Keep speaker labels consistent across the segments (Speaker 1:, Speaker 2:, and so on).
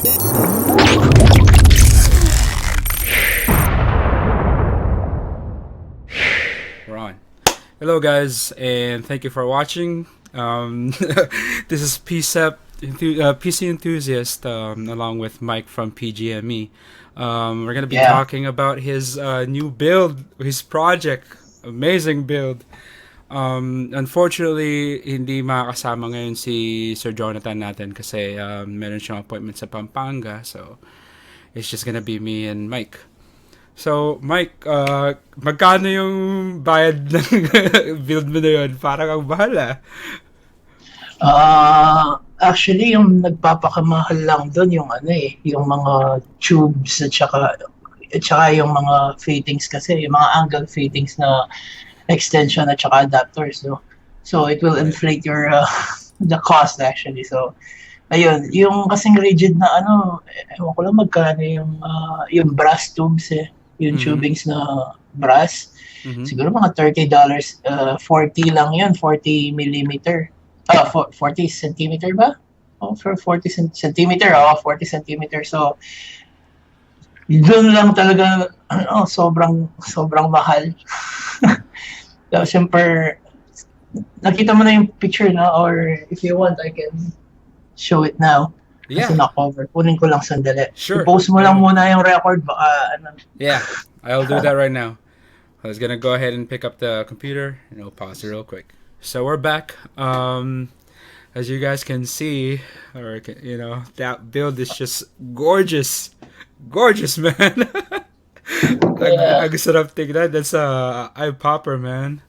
Speaker 1: We're on. Hello, guys, and thank you for watching. This is PC Enthusiast, along with Mike from PGME. We're gonna be talking about his new build, his project. Amazing build. Unfortunately, hindi makakasama ngayon si Sir Jonathan natin kasi meron siyang appointment sa Pampanga. So, it's just gonna be me and Mike. So, Mike, magkano yung bayad ng build mo na yun? Parang ang bahala.
Speaker 2: Actually, yung nagpapakamahal lang doon yung yung mga tubes at saka yung mga fittings kasi, yung mga angle fittings na extension at saka adapters, no? So, it will inflate your the cost actually. So, ayun, yung kasing rigid na ewan ko lang magkano yung brass tubes yung tubings na brass. Siguro mga $30, 40 lang yun, 40 millimeter. 40 centimeter ba? For 40 centimeter, 40 centimeter. So, doon lang talaga, sobrang mahal. So, siyempre, nakita mo na yung picture na, or if you want, I can show it now.
Speaker 1: Yeah.
Speaker 2: Kasi na-cover. Kunin ko lang sandali.
Speaker 1: Sure.
Speaker 2: I-post mo lang muna yung record. Baka,
Speaker 1: Yeah, I'll do that right now. I was gonna go ahead and pick up the computer and I'll pause it real quick. So we're back. As you guys can see, or that build is just gorgeous, man. Ang sarap tignan. That's eye popper, man.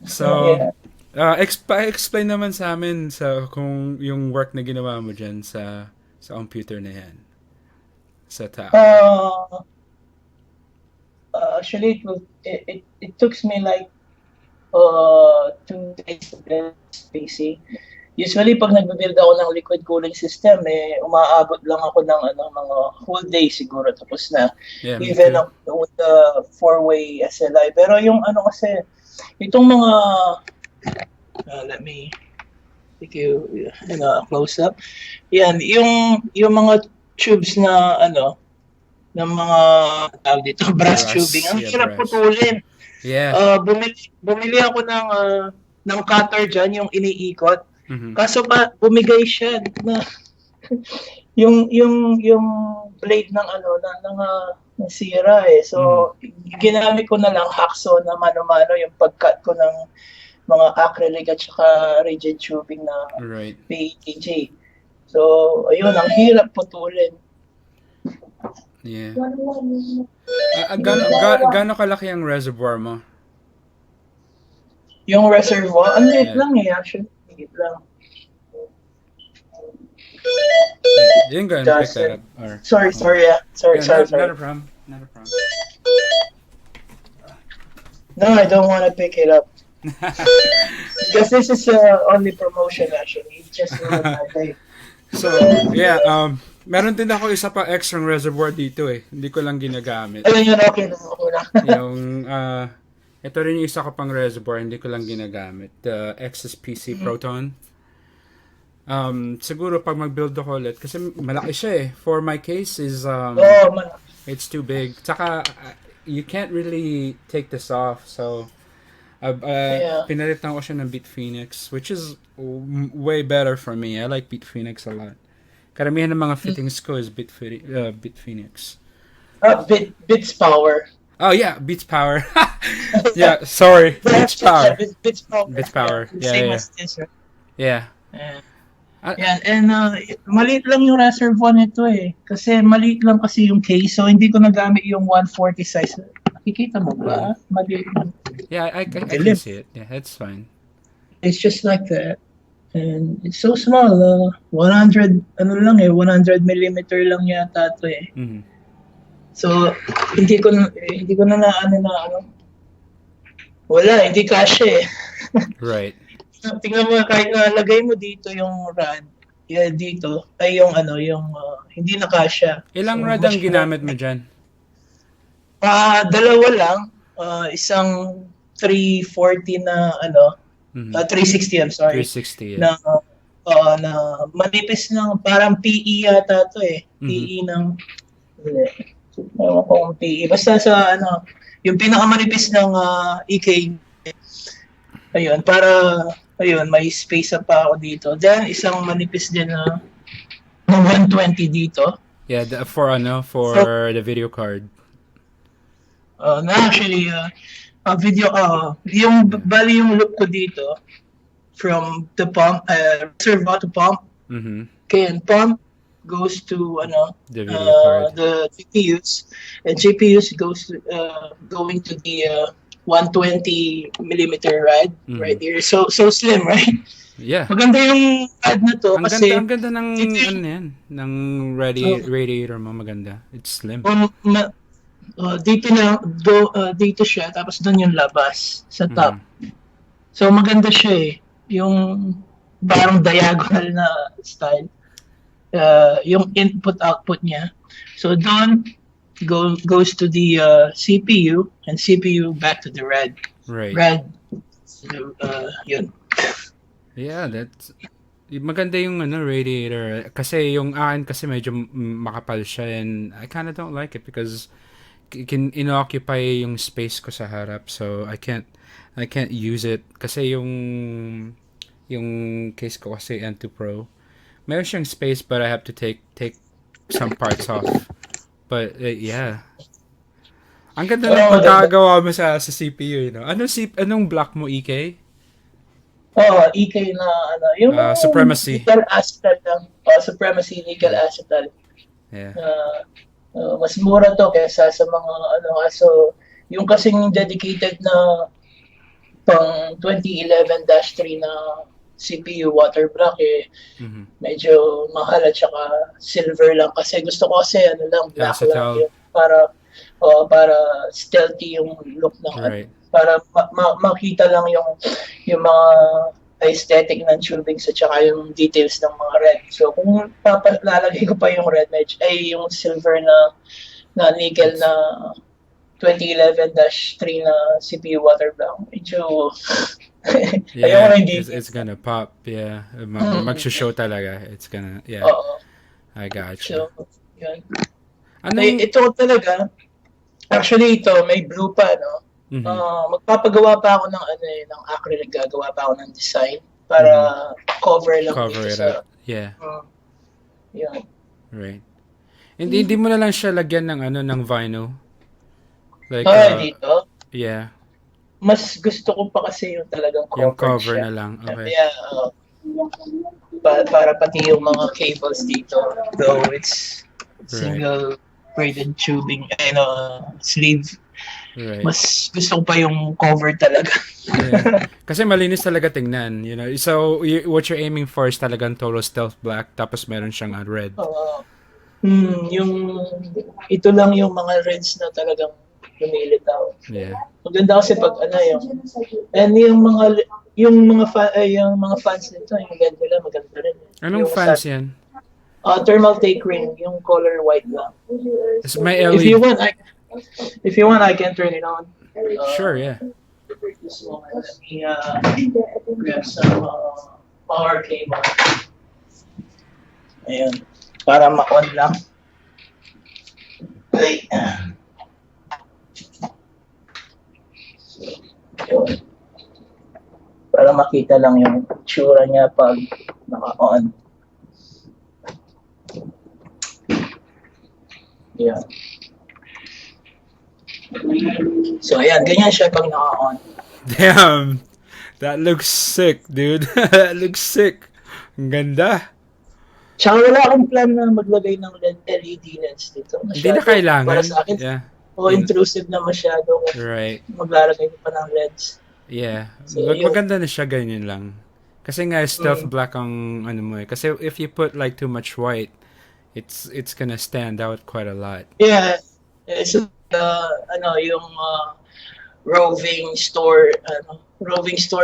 Speaker 1: So, explain naman sa amin kung yung work na ginawa mo dyan sa computer na yan. Sa tao.
Speaker 2: Actually, it took me like 2 days to build PC. Usually, pag nagbe-build ako ng liquid cooling system, umaabot lang ako ng mga whole day siguro, tapos na.
Speaker 1: Yeah,
Speaker 2: even with the 4-way SLI. Pero yung kasi, itong mga let me take you close up. Yan, yung mga tubes na ng mga tawag dito, brass tubing. Ang hirap putulin.
Speaker 1: Yeah.
Speaker 2: Bumili ako ng cutter dyan, yung iniikot. Kaso bumigay siya na yung blade ng nasira So ginamit ko na lang hacksaw na mano-mano yung pag-cut ko ng mga acrylic at saka rigid tubing na PETG. So ayun, ang hirap putulin.
Speaker 1: Yeah. Gaano kalaki ang reservoir mo?
Speaker 2: Yung reservoir, ang liit lang actually. Liit lang.
Speaker 1: You can go and pick that up.
Speaker 2: Sorry.
Speaker 1: Not a problem.
Speaker 2: No, I don't want to pick it up. Because this is only promotion actually. It's just my day.
Speaker 1: So, yeah, meron din ako isa pa extra reservoir dito Hindi ko lang ginagamit.
Speaker 2: Ayun yun, okay na.
Speaker 1: Ito rin yung isa ko pang reservoir, hindi ko lang ginagamit. The XSPC Proton. Siguro pag mag-build ako ulit, kasi malaki siya For my case is, it's too big. Tsaka, you can't really take this off. So, pinalitan ko siya ng BitPhoenix, which is way better for me. I like BitPhoenix a lot. Karamihan ng mga fittings ko is BitPhoenix.
Speaker 2: Bits Power.
Speaker 1: Oh yeah, Beats Power. Yeah, sorry. Beats Power.
Speaker 2: Beats Power.
Speaker 1: Beats Power. Yeah.
Speaker 2: Same as this, right?
Speaker 1: Yeah.
Speaker 2: Yan, and maliit lang yung reservoir nito Kasi maliit lang kasi yung case, so hindi ko nagamit yung 140 size. Nakikita mo ba? Maliit lang.
Speaker 1: Yeah, I can see it. Yeah, it's fine.
Speaker 2: It's just like that. And it's so small. 100 millimeter lang yata ito So, hindi ko na wala, hindi kasya
Speaker 1: Right.
Speaker 2: Tingnan mo, kahit nalagay mo dito yung rod, dito, ay yung hindi na kasya.
Speaker 1: Ilang rod ang ginamit mo dyan?
Speaker 2: Dalawa lang. Isang 340 na 360, I'm sorry.
Speaker 1: 360,
Speaker 2: na manipis ng parang PE yata to
Speaker 1: Mhm.
Speaker 2: PE ng, hindi. Ewan ko kung PE. Basta sa ano, yung pinakamanipis ng EK, ayun, para, ayun, may space pa ako dito. Then, isang manipis din na 120 dito.
Speaker 1: Yeah,
Speaker 2: So,
Speaker 1: for the video card.
Speaker 2: na actually, video, yung,
Speaker 1: Yeah.
Speaker 2: bali yung loop ko dito, from the pump, reservoir to pump,
Speaker 1: Mhm.
Speaker 2: okay, and pump goes to,
Speaker 1: The video card.
Speaker 2: the GPUs, and GPUs going to the 120 millimeter rad right
Speaker 1: Mhm.
Speaker 2: here. So slim, right?
Speaker 1: Yeah.
Speaker 2: Maganda yung rad na to kasi
Speaker 1: Ang ganda ng
Speaker 2: dito
Speaker 1: ano
Speaker 2: yung,
Speaker 1: yan, ng radiator mo maganda. It's slim.
Speaker 2: ma- dito dito siya, tapos doon yung labas sa top.
Speaker 1: Mhm.
Speaker 2: So maganda siya eh. Yung parang diagonal na style. Yung input-output niya. So doon goes to the CPU, and CPU back to the RAD.
Speaker 1: Right.
Speaker 2: RAD, yun.
Speaker 1: Yeah, that's maganda yung radiator kasi yung akin kasi medyo makapal siya and I kind of don't like it because can inoccupy yung space ko sa harap, so I can't use it kasi yung case ko kasi N2 Pro meron siyang space but I have to take some parts off, but yeah, ang ganda ng
Speaker 2: Maganda.
Speaker 1: pagkagawa mo sa CPU, anong block mo, EK?
Speaker 2: EK na yung
Speaker 1: Supremacy.
Speaker 2: nickel acetal lang. Supremacy nickel acetal.
Speaker 1: Yeah.
Speaker 2: Mas mura to kaysa sa mga so yung kasing dedicated na pang 2011-3 na CPU water block
Speaker 1: Mhm.
Speaker 2: medyo mahal at saka silver lang kasi gusto ko kasi black
Speaker 1: Acetal.
Speaker 2: lang yun para stealthy yung look ng
Speaker 1: Right.
Speaker 2: para makita lang yung mga aesthetic ng tubing at saka yung details ng mga red. So kung lalagay ko pa yung red yung silver na nickel na 2011-3 na CPU water block, medyo
Speaker 1: Yeah,
Speaker 2: hindi.
Speaker 1: it's gonna pop. Yeah, magsho-show talaga. It's gonna, yeah. I gotcha.
Speaker 2: So, yun.
Speaker 1: Anong,
Speaker 2: Ito talaga, actually ito, may blue pa, no?
Speaker 1: Mhm.
Speaker 2: Magpapagawa pa ako ng acrylic, gagawa pa ako ng design para cover lang
Speaker 1: cover
Speaker 2: dito
Speaker 1: it
Speaker 2: sa,
Speaker 1: up. Yeah,
Speaker 2: yun.
Speaker 1: right. Hindi mo na lang siya lagyan ng vinyl. Like,
Speaker 2: Dito,
Speaker 1: yeah,
Speaker 2: mas gusto ko pa kasi yung talagang
Speaker 1: yung
Speaker 2: cover
Speaker 1: cover
Speaker 2: siya.
Speaker 1: na lang. Okay.
Speaker 2: Yeah, para pati yung mga cables dito, though it's single braided tubing, sleeve.
Speaker 1: Right.
Speaker 2: Mas gusto ko pa yung cover talaga.
Speaker 1: Yeah. Kasi malinis talaga tingnan, So, what you're aiming for is talagang total stealth black, tapos meron siyang red.
Speaker 2: Ito lang yung mga reds na talagang lumilitaw.
Speaker 1: Yeah.
Speaker 2: Maganda kasi pag yung mga fans nito, yung red nila maganda rin.
Speaker 1: Anong fans yan?
Speaker 2: Thermal take ring, yung color white lang.
Speaker 1: It's my LED.
Speaker 2: If you want, I can turn it on.
Speaker 1: Sure, yeah.
Speaker 2: So, let me grab some power cable. Ayan. Para ma-on lang. Okay. Yun. Para makita lang yung tsura niya pag naka-on. Yeah. So, ayan. Ganyan siya pag naka-on.
Speaker 1: Damn! That looks sick, dude. That looks sick. Ang ganda.
Speaker 2: Tsaka wala akong plan na maglagay ng LED lens dito.
Speaker 1: Hindi na kailangan.
Speaker 2: Para sa akin,
Speaker 1: Yeah.
Speaker 2: intrusive na masyado kung
Speaker 1: Right.
Speaker 2: maglalagay pa ng lens.
Speaker 1: Yeah.
Speaker 2: So,
Speaker 1: Maganda na siya, ganyan lang. Kasi nga, stealth black ang mo eh. Kasi if you put like too much white, it's gonna stand out quite a lot.
Speaker 2: Yeah. So, yung roving store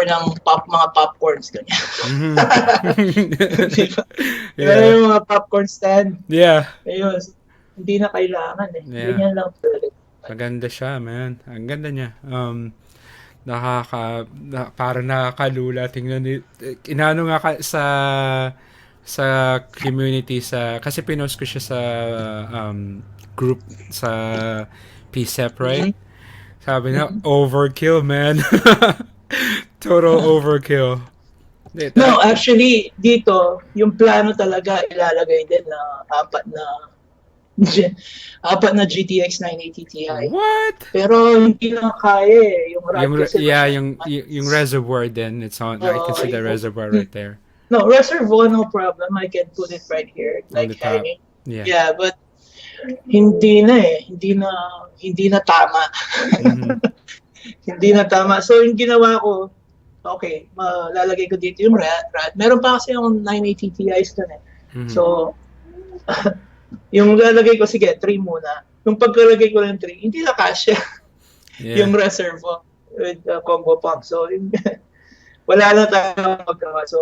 Speaker 2: ng mga popcorns ganyan.
Speaker 1: Mhm.
Speaker 2: Yeah. Yung mga popcorn stand.
Speaker 1: Yeah.
Speaker 2: Ayun. Hindi na kailangan eh.
Speaker 1: Yeah.
Speaker 2: Ganyan lang talaga.
Speaker 1: Maganda siya, man. Ang ganda niya. Parang nakakalula. Tingnan ni, inano nga sa sa community kasi pinost ko siya sa group sa PSEP, right? Sabi na, overkill, man. Total overkill.
Speaker 2: No, actually, dito, yung plano talaga ilalagay din na apat na GTX 980 Ti.
Speaker 1: What?
Speaker 2: Pero hindi na kaya eh. Yung RAM kasi
Speaker 1: yung reservoir then it's on. I can see the reservoir right there.
Speaker 2: No, reservoir, no problem. I can put it right here, like hanging. Yeah, but hindi na eh. Hindi na tama. Hindi na tama. So, yung ginawa ko, okay, lalagay ko dito yung RAM. Meron pa kasi yung 980 Ti's doon eh. So, yung lalagay ko, sige, 3 muna. Yung pagkalagay ko ng 3, hindi na kasya. Yung reservoir with combo pump. So, wala na tayong magkawa. So,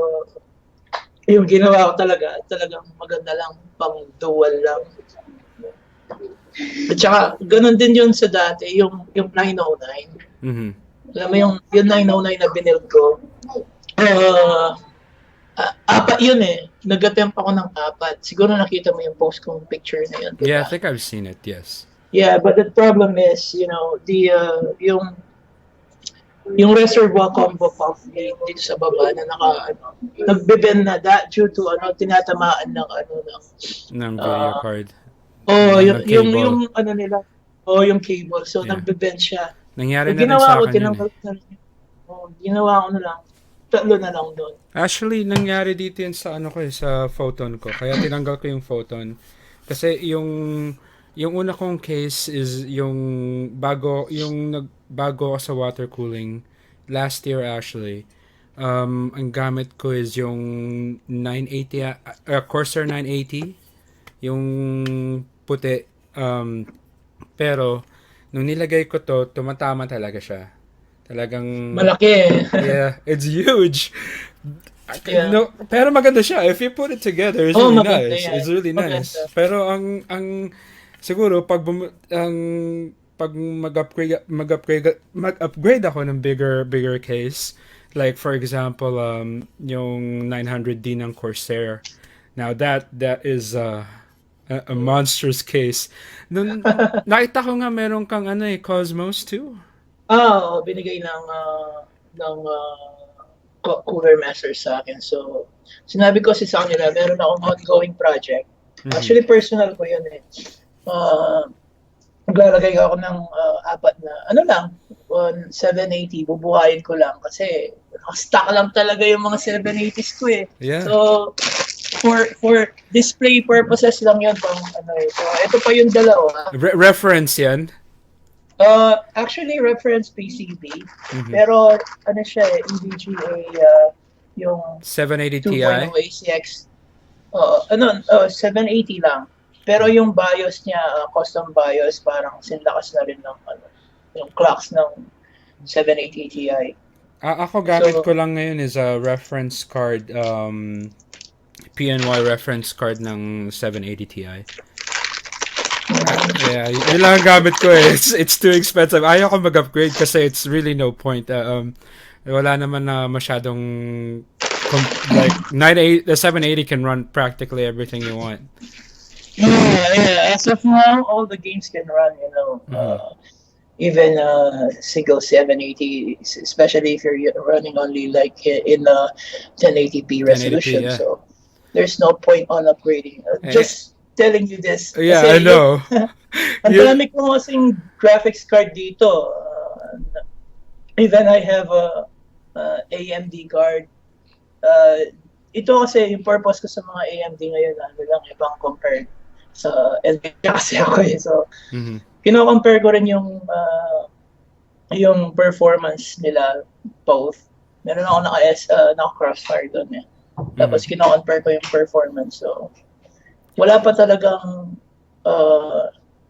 Speaker 2: yung ginawa ko talagang maganda lang, pang dual lang. At saka, ganun din yun sa dati, yung 909. Alam mo yung 909 na binild ko, apat yun eh. Nag-attempt ako ng 4. Siguro nakita mo yung post kong picture na yun. Diba?
Speaker 1: Yeah, I think I've seen it, yes.
Speaker 2: Yeah, but the problem is, yung reservoir combo pump dito sa baba na nagbe-bend na due to tinatamaan ng
Speaker 1: video card.
Speaker 2: Yung nila. Yung cable. So nagbe-bend siya.
Speaker 1: Nangyari na rin sa akin yun.
Speaker 2: Ginawa ko na lang. 3 na lang doon.
Speaker 1: Actually, nangyari dito yun sa sa photon ko. Kaya tinanggal ko yung photon. Kasi yung una kong case is yung bago ako sa water cooling last year actually. Ang gamit ko is yung 980 Corsair 980, yung puti. Pero nung nilagay ko to, tumatama talaga siya. Talagang
Speaker 2: malaki.
Speaker 1: Yeah, it's huge. Yeah. No, pero maganda siya. If you put it together, it's really nice. Yeah. It's really nice. Maganda. Pero ang siguro pag mag-upgrade ako ng bigger case, like for example yung 900D ng Corsair. Now that is a monstrous case. Nung nakita ko nga meron kang Cosmos too.
Speaker 2: Binigay ng Cooler Master sa akin. So sinabi ko sa kanila, meron akong ongoing project. Actually personal ko yun eh. Maglalagay ako ng 4 na 780, bubuhayin ko lang kasi stock lang talaga yung mga 780s ko eh.
Speaker 1: Yeah.
Speaker 2: So for display purposes lang yun So ito pa yung dalawa.
Speaker 1: Reference yan?
Speaker 2: Actually reference PCB. Pero siya EVGA yung
Speaker 1: 780 Ti.
Speaker 2: 2.0 ACX. 780 lang. Pero yung BIOS niya, custom BIOS, parang sinlakas na rin ng yung clocks ng 780 Ti.
Speaker 1: Ako gamit ko lang ngayon is a reference card, PNY reference card ng 780 Ti. Yeah, yun lang ang gamit ko eh. It's too expensive. Ayaw ko mag-upgrade kasi it's really no point. Wala naman na masyadong like 780 can run practically everything you want.
Speaker 2: Yeah. As of now, all the games can run, even single 780, especially if you're running only like in 1080p resolution. 1080p, yeah. So there's no point on upgrading. Just telling you this.
Speaker 1: Yeah, I know.
Speaker 2: Ang dami ko kasing graphics card dito. Even I have a AMD card. Ito kasi yung purpose ko sa mga AMD ngayon, lang ibang compared sa NVIDIA kasi ako eh. So, kino-compare ko rin yung performance nila both. Meron ako naka-crossfire doon eh. Tapos kino-compare ko yung performance. So, wala pa talagang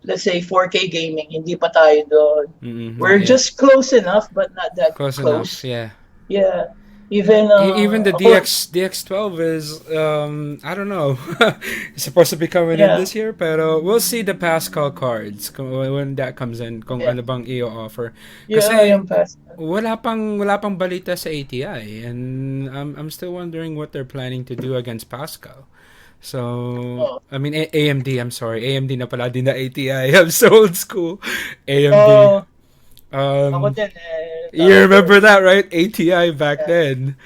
Speaker 2: let's say 4K gaming, hindi pa tayo doon. We're just close enough but not that close.
Speaker 1: Enough, yeah.
Speaker 2: Yeah. Even
Speaker 1: Even the
Speaker 2: ako,
Speaker 1: DX12 is I don't know. It's supposed to be coming in
Speaker 2: yeah,
Speaker 1: this year, pero we'll see the Pascal cards when that comes in kung
Speaker 2: yeah,
Speaker 1: ano bang i-offer.
Speaker 2: yeah,
Speaker 1: Kasi
Speaker 2: yung past.
Speaker 1: wala pang balita sa ATI, and I'm still wondering what they're planning to do against Pascal. So,
Speaker 2: Oh,
Speaker 1: I mean AMD, I'm sorry. AMD na pala din na ATI. I'm so old school. AMD.
Speaker 2: oh, ako
Speaker 1: Um
Speaker 2: din
Speaker 1: You
Speaker 2: tawag ko,
Speaker 1: remember that, right? ATI back
Speaker 2: yeah,
Speaker 1: then.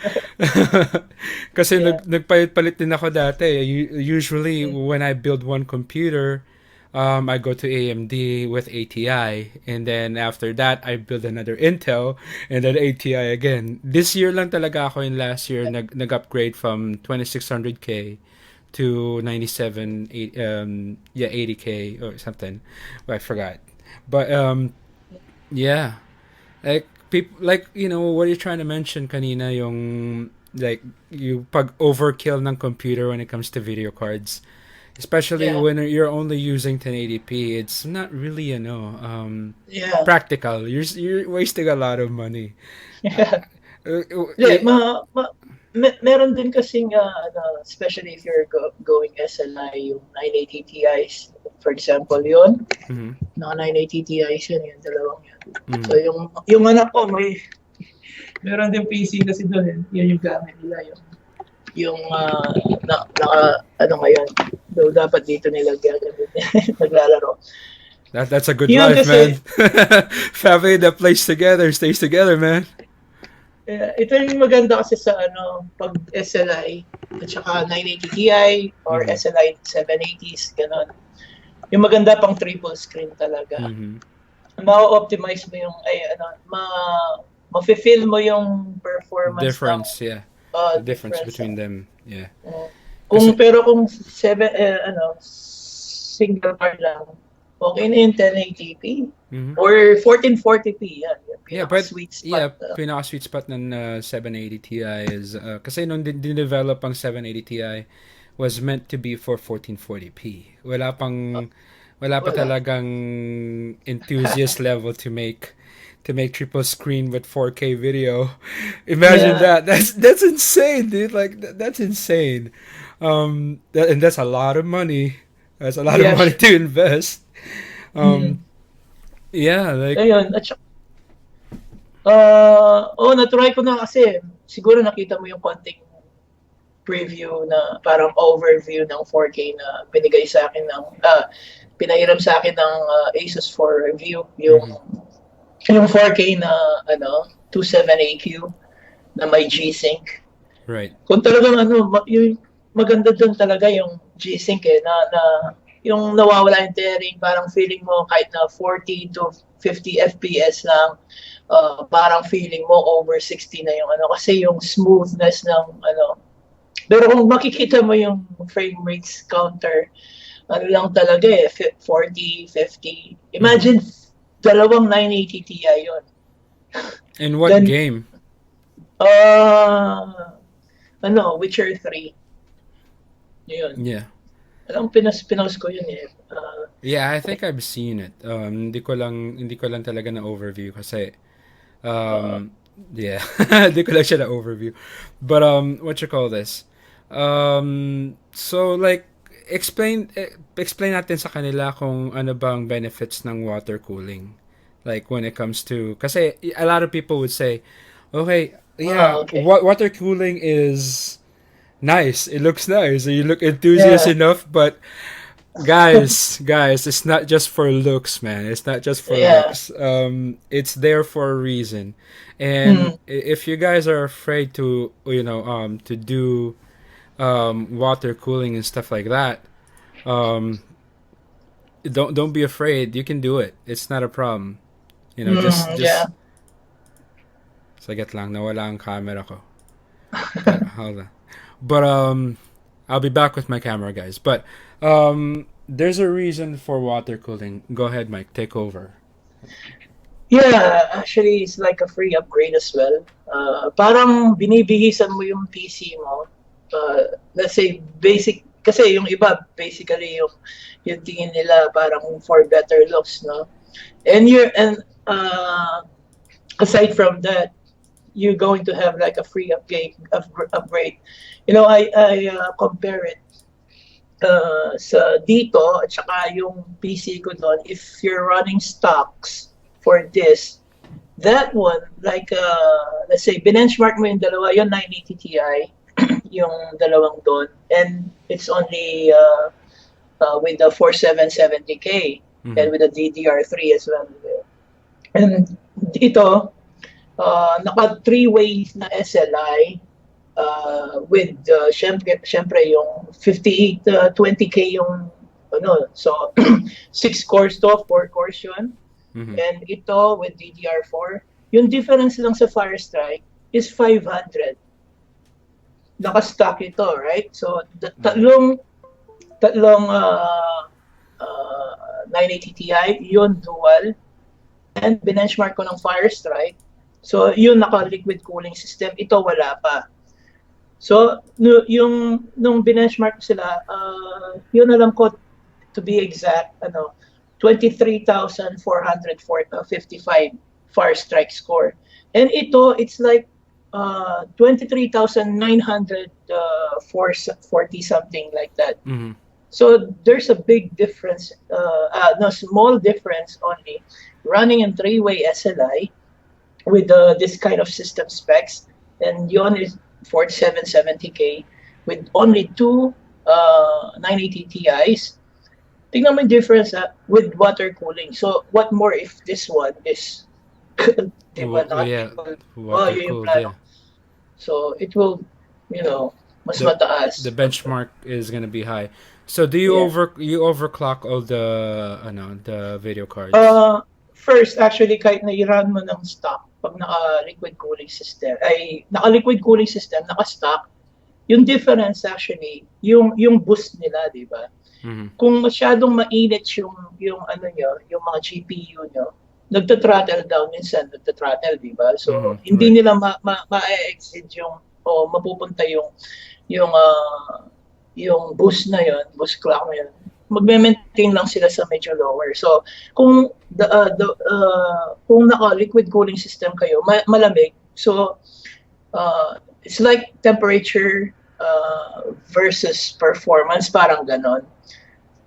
Speaker 1: Kasi
Speaker 2: yeah,
Speaker 1: nagpalit-palit din ako dati. Usually,
Speaker 2: mm,
Speaker 1: when I build one computer, I go to AMD with ATI. And then after that, I build another Intel and then ATI again. This year lang talaga ako in last year
Speaker 2: yeah,
Speaker 1: nag-upgrade from 2600K to 97, yeah, 80K or something. I forgot. But, yeah. Like people, like what you're trying to mention kanina, yung like you pag overkill ng computer when it comes to video cards, especially
Speaker 2: yeah,
Speaker 1: when you're only using 1080p. It's not really
Speaker 2: yeah,
Speaker 1: practical. You're wasting a lot of money.
Speaker 2: yeah. Yeah,
Speaker 1: It,
Speaker 2: meron din kasing, ano, especially if you're going SLI, yung 980 Ti's, for example, yun,
Speaker 1: mm-hmm,
Speaker 2: mga 980 Ti's yun, yung dalawang yun. So,
Speaker 1: mm-hmm.
Speaker 2: yung anak ko, meron din PC kasi doon, yun yung gamit nila, yung, ano ngayon, so, dapat dito nila gagamit, naglalaro.
Speaker 1: That's a good
Speaker 2: Yun
Speaker 1: life, man.
Speaker 2: kasi,
Speaker 1: Family that plays together stays together, man.
Speaker 2: ito yung maganda kasi sa ano, pag SLI at saka 980 Ti or
Speaker 1: Mm-hmm,
Speaker 2: SLI 780s, ganun. Yung maganda pang triple screen talaga.
Speaker 1: mm-hmm.
Speaker 2: Ma-optimize mo yung, ma-feel mo yung performance ng
Speaker 1: Difference, yeah. The difference
Speaker 2: difference.
Speaker 1: between them, yeah.
Speaker 2: Uh,
Speaker 1: Kasi,
Speaker 2: pero kung single card lang, okay na yung 1080p
Speaker 1: mm-hmm.
Speaker 2: or 1440p, yan. Yung
Speaker 1: Yeah, but
Speaker 2: sweet
Speaker 1: yeah,
Speaker 2: spot.
Speaker 1: pinaka-sweet spot ng 780 Ti is kasi nung din-develop ang 780 Ti was meant to be for 1440p. Wala pa
Speaker 2: Wala.
Speaker 1: talagang enthusiast level to make triple screen with 4K video. Imagine
Speaker 2: Yeah.
Speaker 1: that. That's insane, dude. Like that's insane. And that's a lot of money. That's a lot of
Speaker 2: Yeah,
Speaker 1: money
Speaker 2: sure.
Speaker 1: to invest.
Speaker 2: Mm.
Speaker 1: Um, yeah, like
Speaker 2: Ayun, at saka, na-try ko na kasi, siguro nakita mo yung konting preview na parang overview ng 4K na binigay sa akin pinahiram sa akin ng Asus for review,
Speaker 1: mhm,
Speaker 2: yung 4K na, 27AQ na may G-Sync.
Speaker 1: right.
Speaker 2: Kung talagang yung maganda doon talaga yung G-Sync yung nawawala yung tearing, parang feeling mo kahit na 40 to 50 FPS lang, parang feeling mo over 60 na yung kasi yung smoothness ng pero kung makikita mo yung frame rates counter, lang talaga 40, 50.
Speaker 1: Mhm.
Speaker 2: Imagine, dalawang 980 Ti yun.
Speaker 1: In what
Speaker 2: Then,
Speaker 1: game?
Speaker 2: Witcher 3. Yun.
Speaker 1: Yeah.
Speaker 2: Alam, pinost ko yun eh.
Speaker 1: Yeah, I think I've seen it. Hindi ko lang talaga na overview kasi
Speaker 2: Uh,
Speaker 1: yeah, hindi ko lang siya na overview. But what you call this? So like explain natin sa kanila kung ano bang benefits ng water cooling. Like when it comes to kasi a lot of people would say, okay, yeah,
Speaker 2: okay.
Speaker 1: water cooling is nice. It looks nice. You look enthusiast
Speaker 2: Yeah.
Speaker 1: enough, but guys, it's not just for looks, man. It's not just for
Speaker 2: Yeah.
Speaker 1: looks. It's there for a reason. And
Speaker 2: Mm.
Speaker 1: if you guys are afraid to, to do water cooling and stuff like that, um, don't be afraid. You can do it. It's not a problem. Just
Speaker 2: Yeah.
Speaker 1: sagat lang nawala ang camera ko. Hold on. But I'll be back with my camera, guys. But there's a reason for water cooling. Go ahead, Mike. Take over.
Speaker 2: Yeah, actually, it's like a free upgrade as well. Parang binibihisan mo yung PC mo. Let's say, basic, kasi yung iba, basically, yung tingin nila parang for better looks, no? And aside from that, you're going to have like a free upgrade. You know, I compare it sa dito at saka yung PC ko doon. If you're running stocks for this, that one, like, let's say, benchmark mo yung dalawa, yung 980 Ti, yung dalawang doon, and it's only with the 4770K and with the DDR3 as well. And ito, naka 3-way na SLI with syempre yung 20K yung ano, so 6 cores to, 4 cores yun. And ito with DDR4, yung difference lang sa Firestrike is 500. Naka-stock ito, right? So tatlong 980 Ti, yun dual. And benchmark ko ng Firestrike. So yun naka-liquid cooling system, ito wala pa. So yung nung benchmark sila, yun alam ko to be exact, 23,455 Firestrike score. And ito, it's like 23,940 something like that. So there's a big difference, no, small difference only, running in 3-way SLI with this kind of system specs, and yun is 4770K with only 2 980 Ti's. Tingnan mo yung difference with water cooling. So what more if this one is
Speaker 1: water cooled, yeah.
Speaker 2: So it will, mas mataas.
Speaker 1: The benchmark is gonna be high. So do you overclock all the video cards?
Speaker 2: First, actually, kahit na-run mo ng stock, pag naka-liquid cooling system, naka-stock, yung difference actually, yung boost nila, di ba? Kung masyadong mainit yung ano nyo, yung mga GPU nyo, nagta-throttle down minsan, di ba? So, hindi nila ma-exceed mapupunta yung boost na yun, boost clock na yun. Magme-maintain lang sila sa medyo lower. So, kung kung naka-liquid cooling system kayo, malamig. So, it's like temperature versus performance, parang ganon.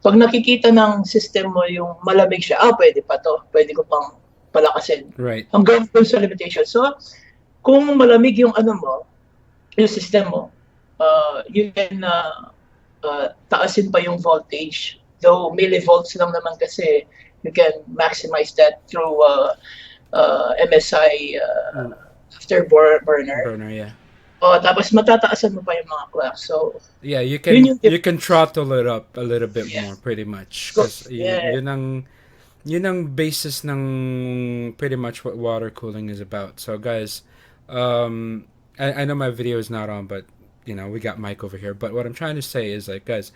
Speaker 2: Pag nakikita ng system mo yung malamig siya, pwede pa to. Pwede ko pang palakasin.
Speaker 1: Right.
Speaker 2: Hanggang dun sa limitation. So, kung malamig yung yung system mo, you can taasin pa yung voltage. Though millivolts lang naman kasi, you can maximize that through MSI afterburner.
Speaker 1: Yeah.
Speaker 2: Tapos matataasan mo pa yung mga clocks. So
Speaker 1: yeah, you can throttle it up a little bit more, pretty much. Because yun ang basis ng pretty much what water cooling is about. So guys, I know my video is not on, but we got Mike over here. But what I'm trying to say is, like, guys,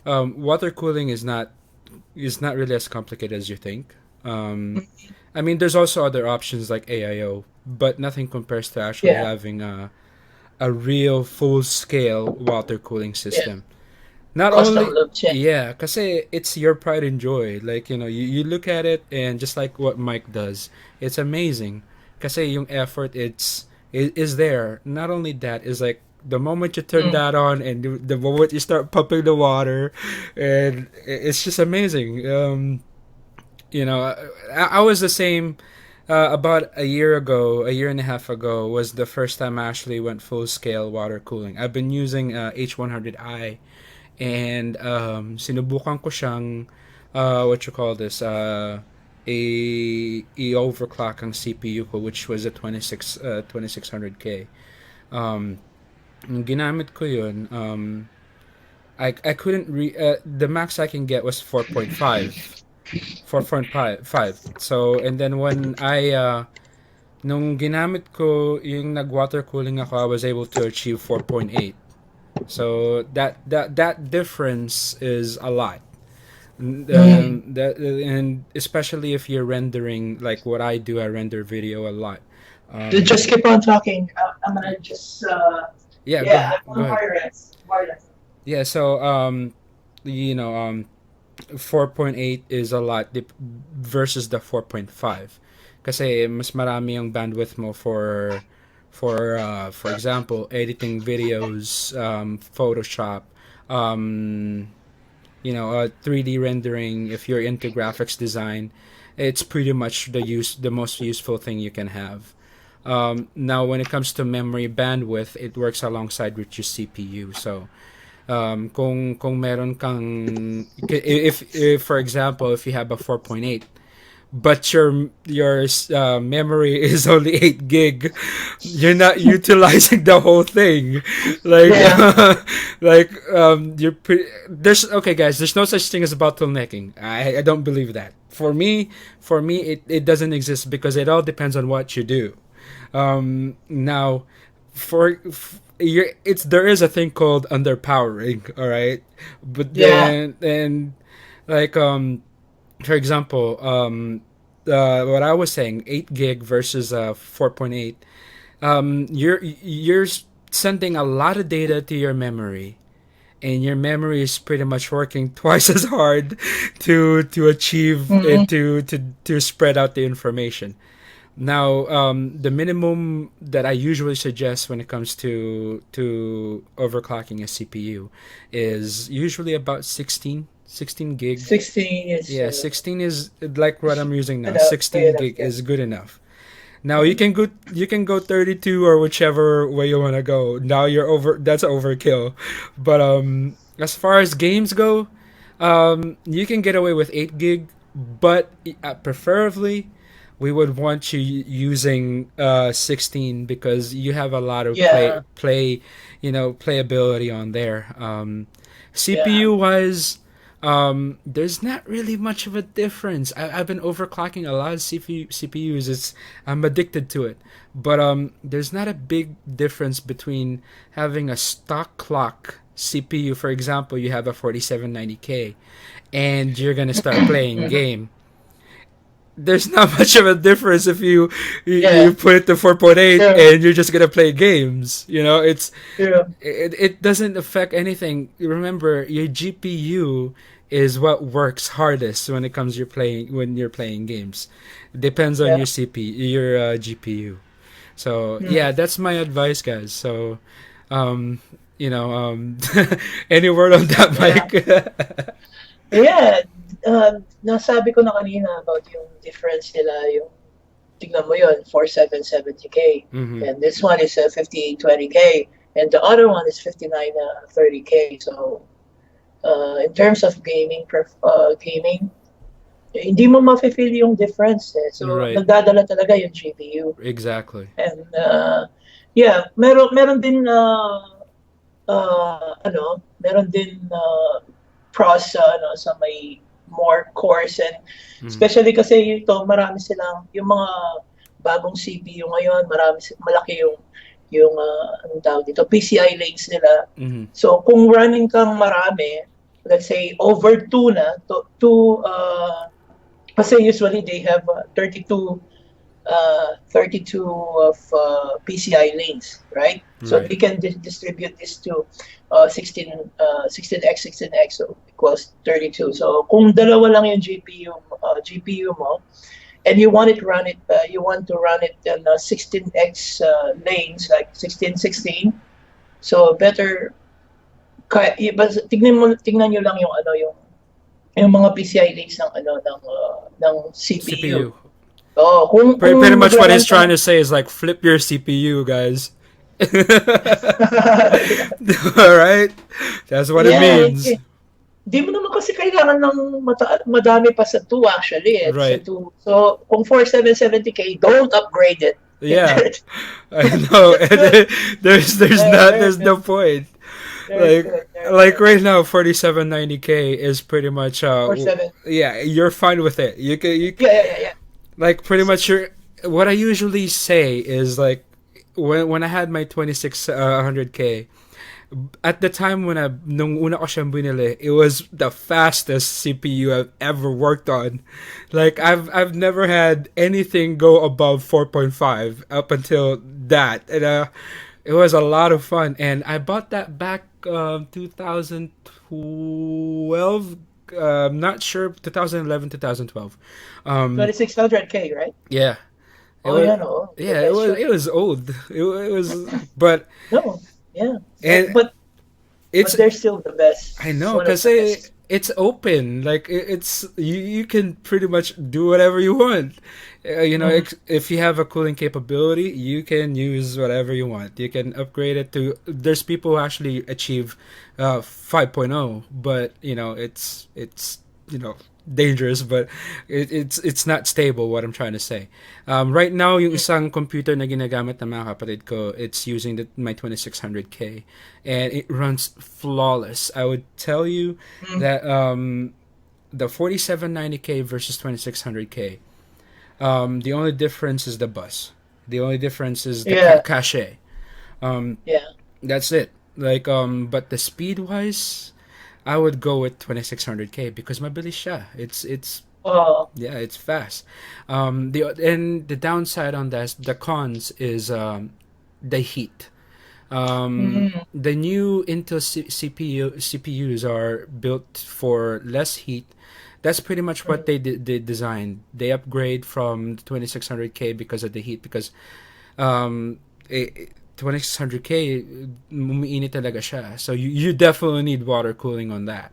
Speaker 1: water cooling is not really as complicated as you think. I mean, there's also other options like AIO, but nothing compares to actually having a real full-scale water cooling system. Not only, kasi it's your pride and joy. Like, you look at it, and just like what Mike does, it's amazing. Kasi yung effort is there. Not only that, is like the moment you turn that on, and the moment you start pumping the water, and it's just amazing. I was the same. About a year and a half ago, was the first time I actually went full-scale water cooling. I've been using H100i, and sinubukan ko siyang i-overclock ang CPU ko, which was a 2600K. Ginamit ko yun. I couldn't the max I can get was 4.5. So, and then when nung ginamit ko yung nag-water cooling ako, I was able to achieve 4.8. So that difference is a lot. And especially if you're rendering, like what I do, I render video a lot.
Speaker 2: Just keep on talking. I'm gonna just
Speaker 1: go ahead. Yeah, so 4.8 is a lot versus the 4.5, kasi mas marami yung bandwidth mo for for example, editing videos, Photoshop, um, 3D rendering. If you're into graphics design, it's pretty much the most useful thing you can have. Now, when it comes to memory bandwidth, it works alongside with your CPU. So, kung meron kang if for example, if you have a 4.8 but your memory is only 8 gig, you're not utilizing the whole thing. Like
Speaker 2: Yeah.
Speaker 1: there's okay guys, there's no such thing as bottlenecking. I don't believe that. For me it doesn't exist because it all depends on what you do. Now, it's there is a thing called underpowering, all right, but
Speaker 2: Yeah.
Speaker 1: then like for example, what I was saying, 8 gig versus 4.8. You're sending a lot of data to your memory, and your memory is pretty much working twice as hard to achieve
Speaker 2: Mm-hmm.
Speaker 1: to spread out the information. Now, the minimum that I usually suggest when it comes to overclocking a CPU is usually about 16 gig.
Speaker 2: 16 is
Speaker 1: Yeah, 16 is like what I'm using now.
Speaker 2: enough.
Speaker 1: 16
Speaker 2: Enough.
Speaker 1: gig
Speaker 2: Yeah.
Speaker 1: is good enough. Now you can go 32 or whichever way you want to go. Now you're over that's overkill. But as far as games go, you can get away with 8 gig, but preferably we would want you using 16 because you have a lot of
Speaker 2: Yeah.
Speaker 1: playability on there.
Speaker 2: Yeah.
Speaker 1: CPU wise, there's not really much of a difference. I've been overclocking a lot of CPUs. I'm addicted to it, but there's not a big difference between having a stock clock CPU. For example, you have a 4790K, and you're gonna start playing
Speaker 2: Mhm.
Speaker 1: game. There's not much of a difference if you
Speaker 2: Yeah.
Speaker 1: put it to 4.8
Speaker 2: True.
Speaker 1: and you're just gonna play games.
Speaker 2: True.
Speaker 1: It doesn't affect anything. Remember, your GPU is what works hardest when you're playing games. It depends on
Speaker 2: Yeah.
Speaker 1: your GPU. So
Speaker 2: Mm.
Speaker 1: yeah, that's my advice, guys. So, um, you know, um, any word on that,
Speaker 2: Yeah.
Speaker 1: Mike?
Speaker 2: Yeah. Nasabi ko na kanina about yung difference nila, yung tignan mo yun, 4770K.
Speaker 1: Mm-hmm.
Speaker 2: And this one is 5820K. And the other one is 5930K. So, in terms of gaming, hindi mo ma-feel yung difference eh. So,
Speaker 1: Right.
Speaker 2: nagdadala talaga yung GPU.
Speaker 1: Exactly.
Speaker 2: And, yeah, meron din, meron din pros sa may more cores and
Speaker 1: Mm-hmm.
Speaker 2: especially kasi ito marami silang yung mga bagong CPU ngayon, malaki yung anong tawag dito, PCI lanes nila.
Speaker 1: Mm-hmm.
Speaker 2: So kung running kang marami, let's say over 2 na, kasi usually they have 32 of PCI lanes, right? So
Speaker 1: Right.
Speaker 2: they can distribute this to 16x, 16x, so equals 32. So kung dalawa lang yung GPU mo, and you want to run it in 16x lanes, like 16, 16. So better, tingnan nyo lang yung mga PCI lanes ng CPU.
Speaker 1: CPU.
Speaker 2: Oh, kung
Speaker 1: Pretty much what he's
Speaker 2: maglaran
Speaker 1: trying
Speaker 2: ka
Speaker 1: to say is like flip your CPU, guys. All right, that's what it
Speaker 2: yeah,
Speaker 1: means.
Speaker 2: di mo naman kasi kailangan ng madami pa sa 2 actually.
Speaker 1: Right.
Speaker 2: Sa 2. So, kung 4770K, don't upgrade it.
Speaker 1: Yeah, I know. There's no point. Like right now, 4790K is pretty much
Speaker 2: 47.
Speaker 1: yeah, you're fine with it. You
Speaker 2: Yeah.
Speaker 1: like pretty much what I usually say is like when I had my 2600K at the time nung una ko siyang binili, it was the fastest CPU I've ever worked on. Like I've never had anything go above 4.5 up until that. And it was a lot of fun, and I bought that back 2012. I'm not sure, 2011, 2012.
Speaker 2: 2600K, right?
Speaker 1: Yeah. It
Speaker 2: Oh,
Speaker 1: was,
Speaker 2: yan, oo. The
Speaker 1: yeah,
Speaker 2: best siya.
Speaker 1: it was old. It was, but
Speaker 2: No, yeah.
Speaker 1: and
Speaker 2: But
Speaker 1: it's
Speaker 2: they're still the best.
Speaker 1: I
Speaker 2: It's
Speaker 1: know,
Speaker 2: one of
Speaker 1: cause
Speaker 2: the best.
Speaker 1: it's open. Like it's you can pretty much do whatever you want.
Speaker 2: Mhm.
Speaker 1: If you have a cooling capability, you can use whatever you want. You can upgrade it to. There's people who actually achieve 5.0, but it's dangerous, but it's not stable. What I'm trying to say. Right now, yung isang computer na ginagamit ng mga kapatid ko, it's using my 2600K, and it runs flawless. I would tell you
Speaker 2: Mm,
Speaker 1: that the 4790K versus 2600K, the only difference is the bus. The only difference is the
Speaker 2: yeah,
Speaker 1: cache. Um,
Speaker 2: yeah.
Speaker 1: that's it. Like but the speed wise, I would go with 2600K because mabilis siya. It's
Speaker 2: Oh,
Speaker 1: yeah, it's fast. The downside on that, the cons is the heat.
Speaker 2: mm,
Speaker 1: The new Intel CPUs are built for less heat. That's pretty much what
Speaker 2: mm,
Speaker 1: they designed. They upgrade from 2600K because of the heat. Because um, 2600K, umiinit talaga siya. So you definitely need water cooling on that.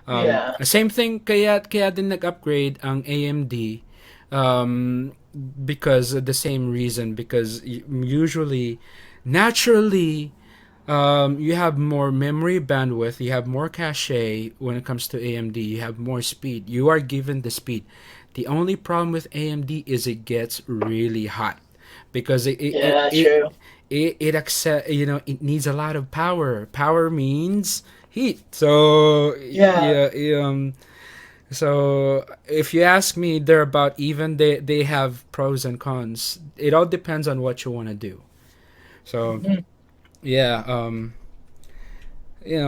Speaker 2: yeah.
Speaker 1: Same thing, kaya din nag-upgrade ang AMD, because of the same reason, because usually naturally you have more memory bandwidth, you have more cache when it comes to AMD, you have more speed. You are given the speed. The only problem with AMD is it gets really hot because
Speaker 2: Yeah, true.
Speaker 1: it needs a lot of power. Power means heat. So
Speaker 2: Yeah.
Speaker 1: yeah, so if you ask me, they're about even. They have pros and cons. It all depends on what you want to do. So
Speaker 2: Mhm.
Speaker 1: yeah, you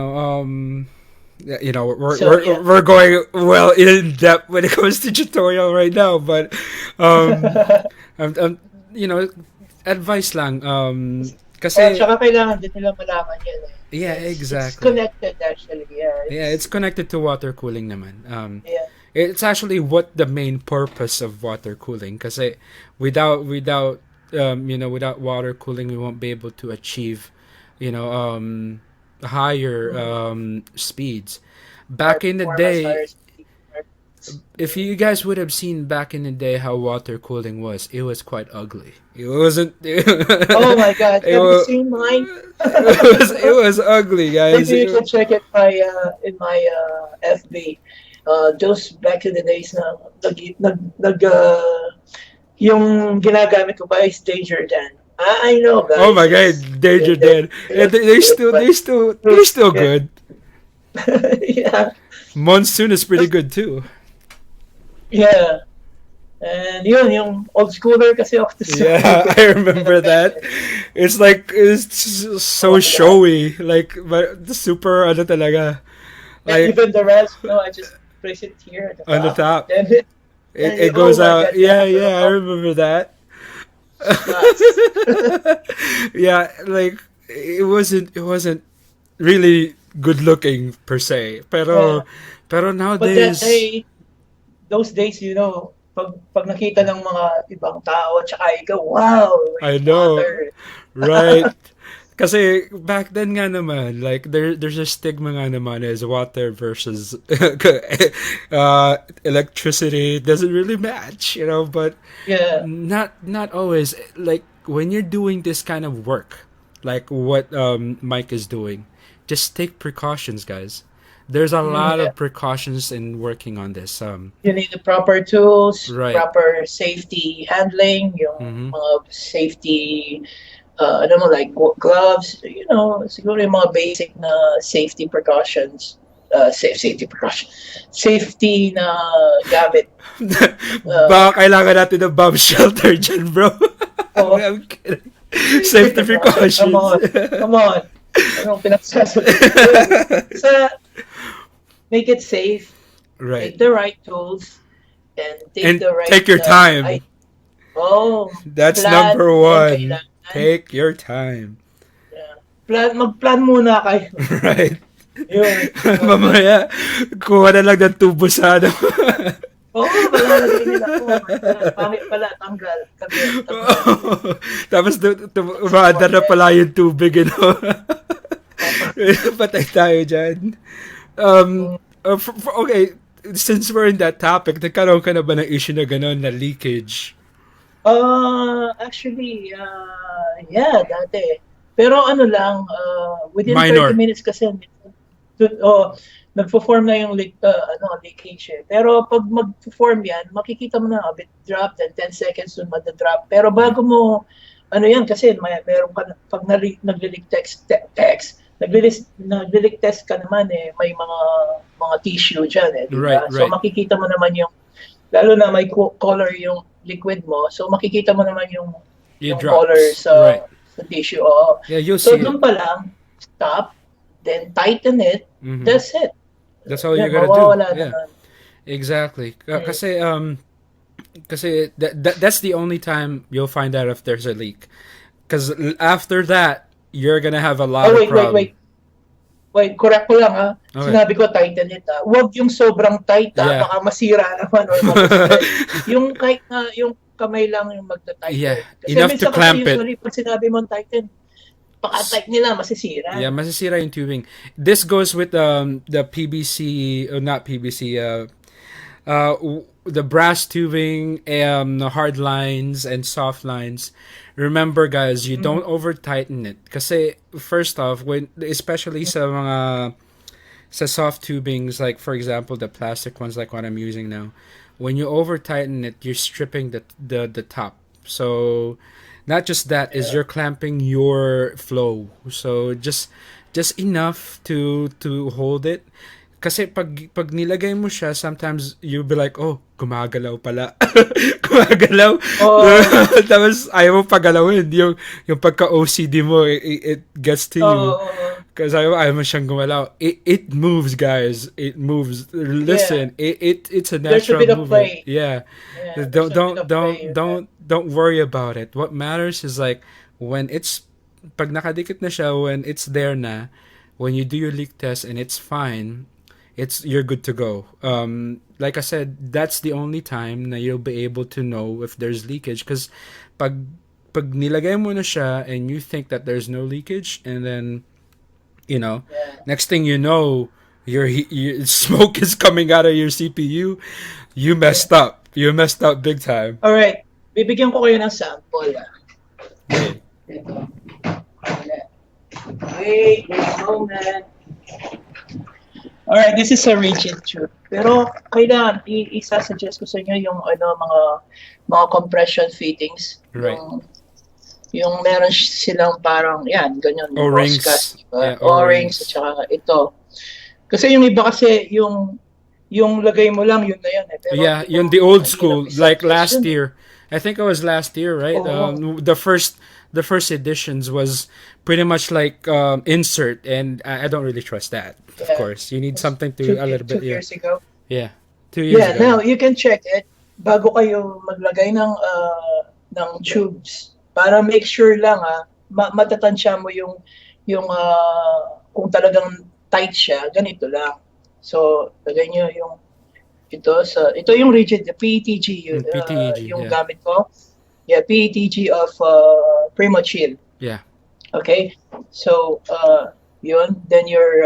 Speaker 1: know, we're,
Speaker 2: So yeah.
Speaker 1: we're we're going well in depth when it comes to tutorial right now, but um, I'm advice lang.
Speaker 2: Oh,
Speaker 1: Kasi
Speaker 2: tsaka kailangan din nila malaman yan eh.
Speaker 1: yeah,
Speaker 2: It's
Speaker 1: exactly.
Speaker 2: connected actually. Yeah,
Speaker 1: Yeah, it's connected to water cooling naman.
Speaker 2: yeah.
Speaker 1: It's actually what the main purpose of water cooling. Kasi without water cooling, we won't be able to achieve, higher
Speaker 2: Mm.
Speaker 1: speeds.
Speaker 2: Higher
Speaker 1: Back in the
Speaker 2: performance,
Speaker 1: day,
Speaker 2: higher speed.
Speaker 1: if you guys would have seen back in the day how water cooling was, it was quite ugly. It wasn't.
Speaker 2: Oh my God,
Speaker 1: It
Speaker 2: have you
Speaker 1: was.
Speaker 2: seen mine?
Speaker 1: It was ugly, guys.
Speaker 2: Maybe you can check it in my FB. Those back in the days na yung ginagamit ko pa is Danger Dan. I know
Speaker 1: Oh
Speaker 2: guys,
Speaker 1: my god, Danger
Speaker 2: they're
Speaker 1: Dead. And they're
Speaker 2: good,
Speaker 1: still
Speaker 2: but
Speaker 1: they're still
Speaker 2: yeah,
Speaker 1: good.
Speaker 2: yeah,
Speaker 1: Monsoon is pretty good too.
Speaker 2: yeah. And yun, yung old schooler kasi ako to
Speaker 1: Yeah,
Speaker 2: good.
Speaker 1: I remember that. It's like it's
Speaker 2: Oh
Speaker 1: so
Speaker 2: my God.
Speaker 1: showy, like but the super ano talaga,
Speaker 2: And
Speaker 1: like
Speaker 2: even the rest, I just place it here at the
Speaker 1: on the
Speaker 2: top.
Speaker 1: top.
Speaker 2: Then,
Speaker 1: It
Speaker 2: oh
Speaker 1: goes
Speaker 2: my
Speaker 1: out.
Speaker 2: God, you
Speaker 1: Yeah,
Speaker 2: have to
Speaker 1: yeah, I
Speaker 2: look
Speaker 1: remember that.
Speaker 2: nuts.
Speaker 1: Yeah, like it wasn't really good looking per se.
Speaker 2: Yeah.
Speaker 1: Pero
Speaker 2: But that
Speaker 1: nowadays,
Speaker 2: day, those days, pag nakita ng mga ibang tao, tsaka ikaw, wow,
Speaker 1: I
Speaker 2: may
Speaker 1: know,
Speaker 2: water.
Speaker 1: right? Kasi back then nga naman, like there's a stigma nga naman is water versus electricity doesn't really match, but
Speaker 2: Yeah.
Speaker 1: not always. Like when you're doing this kind of work, like what Mike is doing, just take precautions, guys. There's a lot
Speaker 2: Yeah.
Speaker 1: of precautions in working on this.
Speaker 2: You need the proper tools,
Speaker 1: Right.
Speaker 2: proper safety handling, yung
Speaker 1: Mm-hmm.
Speaker 2: mga safety, like gloves, siguro yung mga basic na safety precautions, safety precaution, safety na gamit.
Speaker 1: Baka kailangan natin ng bomb shelter dyan, bro.
Speaker 2: Oh,
Speaker 1: I'm kidding. Safety
Speaker 2: come
Speaker 1: precautions.
Speaker 2: on, come on. Anong pinagsasabi? Sa make it safe,
Speaker 1: Right.
Speaker 2: take the right tools, and take
Speaker 1: And
Speaker 2: the right.
Speaker 1: take your time. That's
Speaker 2: Plan
Speaker 1: number
Speaker 2: kung
Speaker 1: one.
Speaker 2: kailangan.
Speaker 1: Take your time.
Speaker 2: Yeah. Mag-plan muna kayo.
Speaker 1: Right.
Speaker 2: Yun.
Speaker 1: Mamaya, kuha na lang ng tubo sa ano.
Speaker 2: malalagay nila. Oh my God, pangit pala, tanggal. Tanggal.
Speaker 1: Tapos umaandar na pala yung tubig, you know. Patay tayo dyan. Okay, since we're in that topic, nagkaroon ka na ba ng issue na gano'n na leakage?
Speaker 2: Actually, yeah, dati. Pero ano lang, within
Speaker 1: Minor.
Speaker 2: 30 minutes kasi, nagpo-form na yung leakage eh. Pero pag mag-form yan, makikita mo na a bit drop, then 10 seconds dun mada-drop. Pero bago mo, ano yan, kasi meron ka, pag nag-leak nag-leak test ka naman eh, may mga tissue dyan eh, diba?
Speaker 1: Right.
Speaker 2: So makikita mo naman yung, lalo na may color yung liquid mo, so makikita mo naman yung color sa tissue. Oo.
Speaker 1: Yeah, you'll
Speaker 2: so
Speaker 1: see
Speaker 2: doon pa lang, stop, then tighten it, that's it.
Speaker 1: That's all you gotta do. Yeah, exactly. Kasi that's the only time you'll find out if there's a leak. Because after that, you're gonna have a lot of problems.
Speaker 2: Wait, correct ko lang ha.
Speaker 1: Okay.
Speaker 2: Sinabi ko tighten it ha. Huwag yung sobrang tight ha.
Speaker 1: Yeah.
Speaker 2: Baka masira naman or yung kahit na yung kamay lang yung magta-tighten.
Speaker 1: Yeah,
Speaker 2: Kasi
Speaker 1: enough to clamp it.
Speaker 2: Usually, pag sinabi mo tighten, paka-tight nila, masisira.
Speaker 1: Yeah, masisira yung tubing. This goes with the PVC, not PVC, the brass tubing, the hard lines and soft lines. Remember, guys, you don't over-tighten it. Kasi, first off, especially sa soft tubings, like, for example, the plastic ones like what I'm using now, when you over-tighten it, you're stripping the top. So, not just that, is you're clamping your flow. So just enough to hold it. Kasi pag nilagay mo siya, sometimes you'll be like, oh, gumagalaw pala. Gumagalaw. Tapos ayaw mo pagalawin. Yung pagka-OCD mo, it gets to you. Because ayaw mo siyang gumalaw. It moves, guys. It moves. Listen, it's a natural movement. Yeah. Don't worry about it. What matters is like when pag nakadikit na siya, when it's there na, when you do your leak test and it's fine, you're good to go. Like I said, that's the only time na you'll be able to know if there's leakage. Because pag nilagay mo na siya and you think that there's no leakage, and then next thing you know, your smoke is coming out of your CPU, you messed up. You messed up big time.
Speaker 2: All right. Bibigyan ko kayo ng sample.
Speaker 1: Okay.
Speaker 2: Wait a moment. Alright, this is a rigid tube. Pero kailangan isa-suggest ko sa inyo yung mga compression fittings.
Speaker 1: Right.
Speaker 2: Yung meron silang parang yan, ganyan.
Speaker 1: O-rings.
Speaker 2: Diba? Yeah, O-rings at saka ito. Kasi yung iba kasi yung lagay mo lang yun na yan eh. Pero
Speaker 1: yeah, yung the old school, like last year. I think it was last year, right? The first editions was pretty much like insert, and I don't really trust that. Of course, you need something to a little bit.
Speaker 2: 2 years ago.
Speaker 1: Yeah, 2 years ago.
Speaker 2: Now you can check it bago kayo maglagay ng tubes para make sure lang matatansya mo yung kung talagang tight siya, ganito lang. So lagay niyo yung ito yung rigid, the PETG yung gamit ko. Yeah, PETG of Primo Chill.
Speaker 1: Yeah.
Speaker 2: Okay. So yun, then your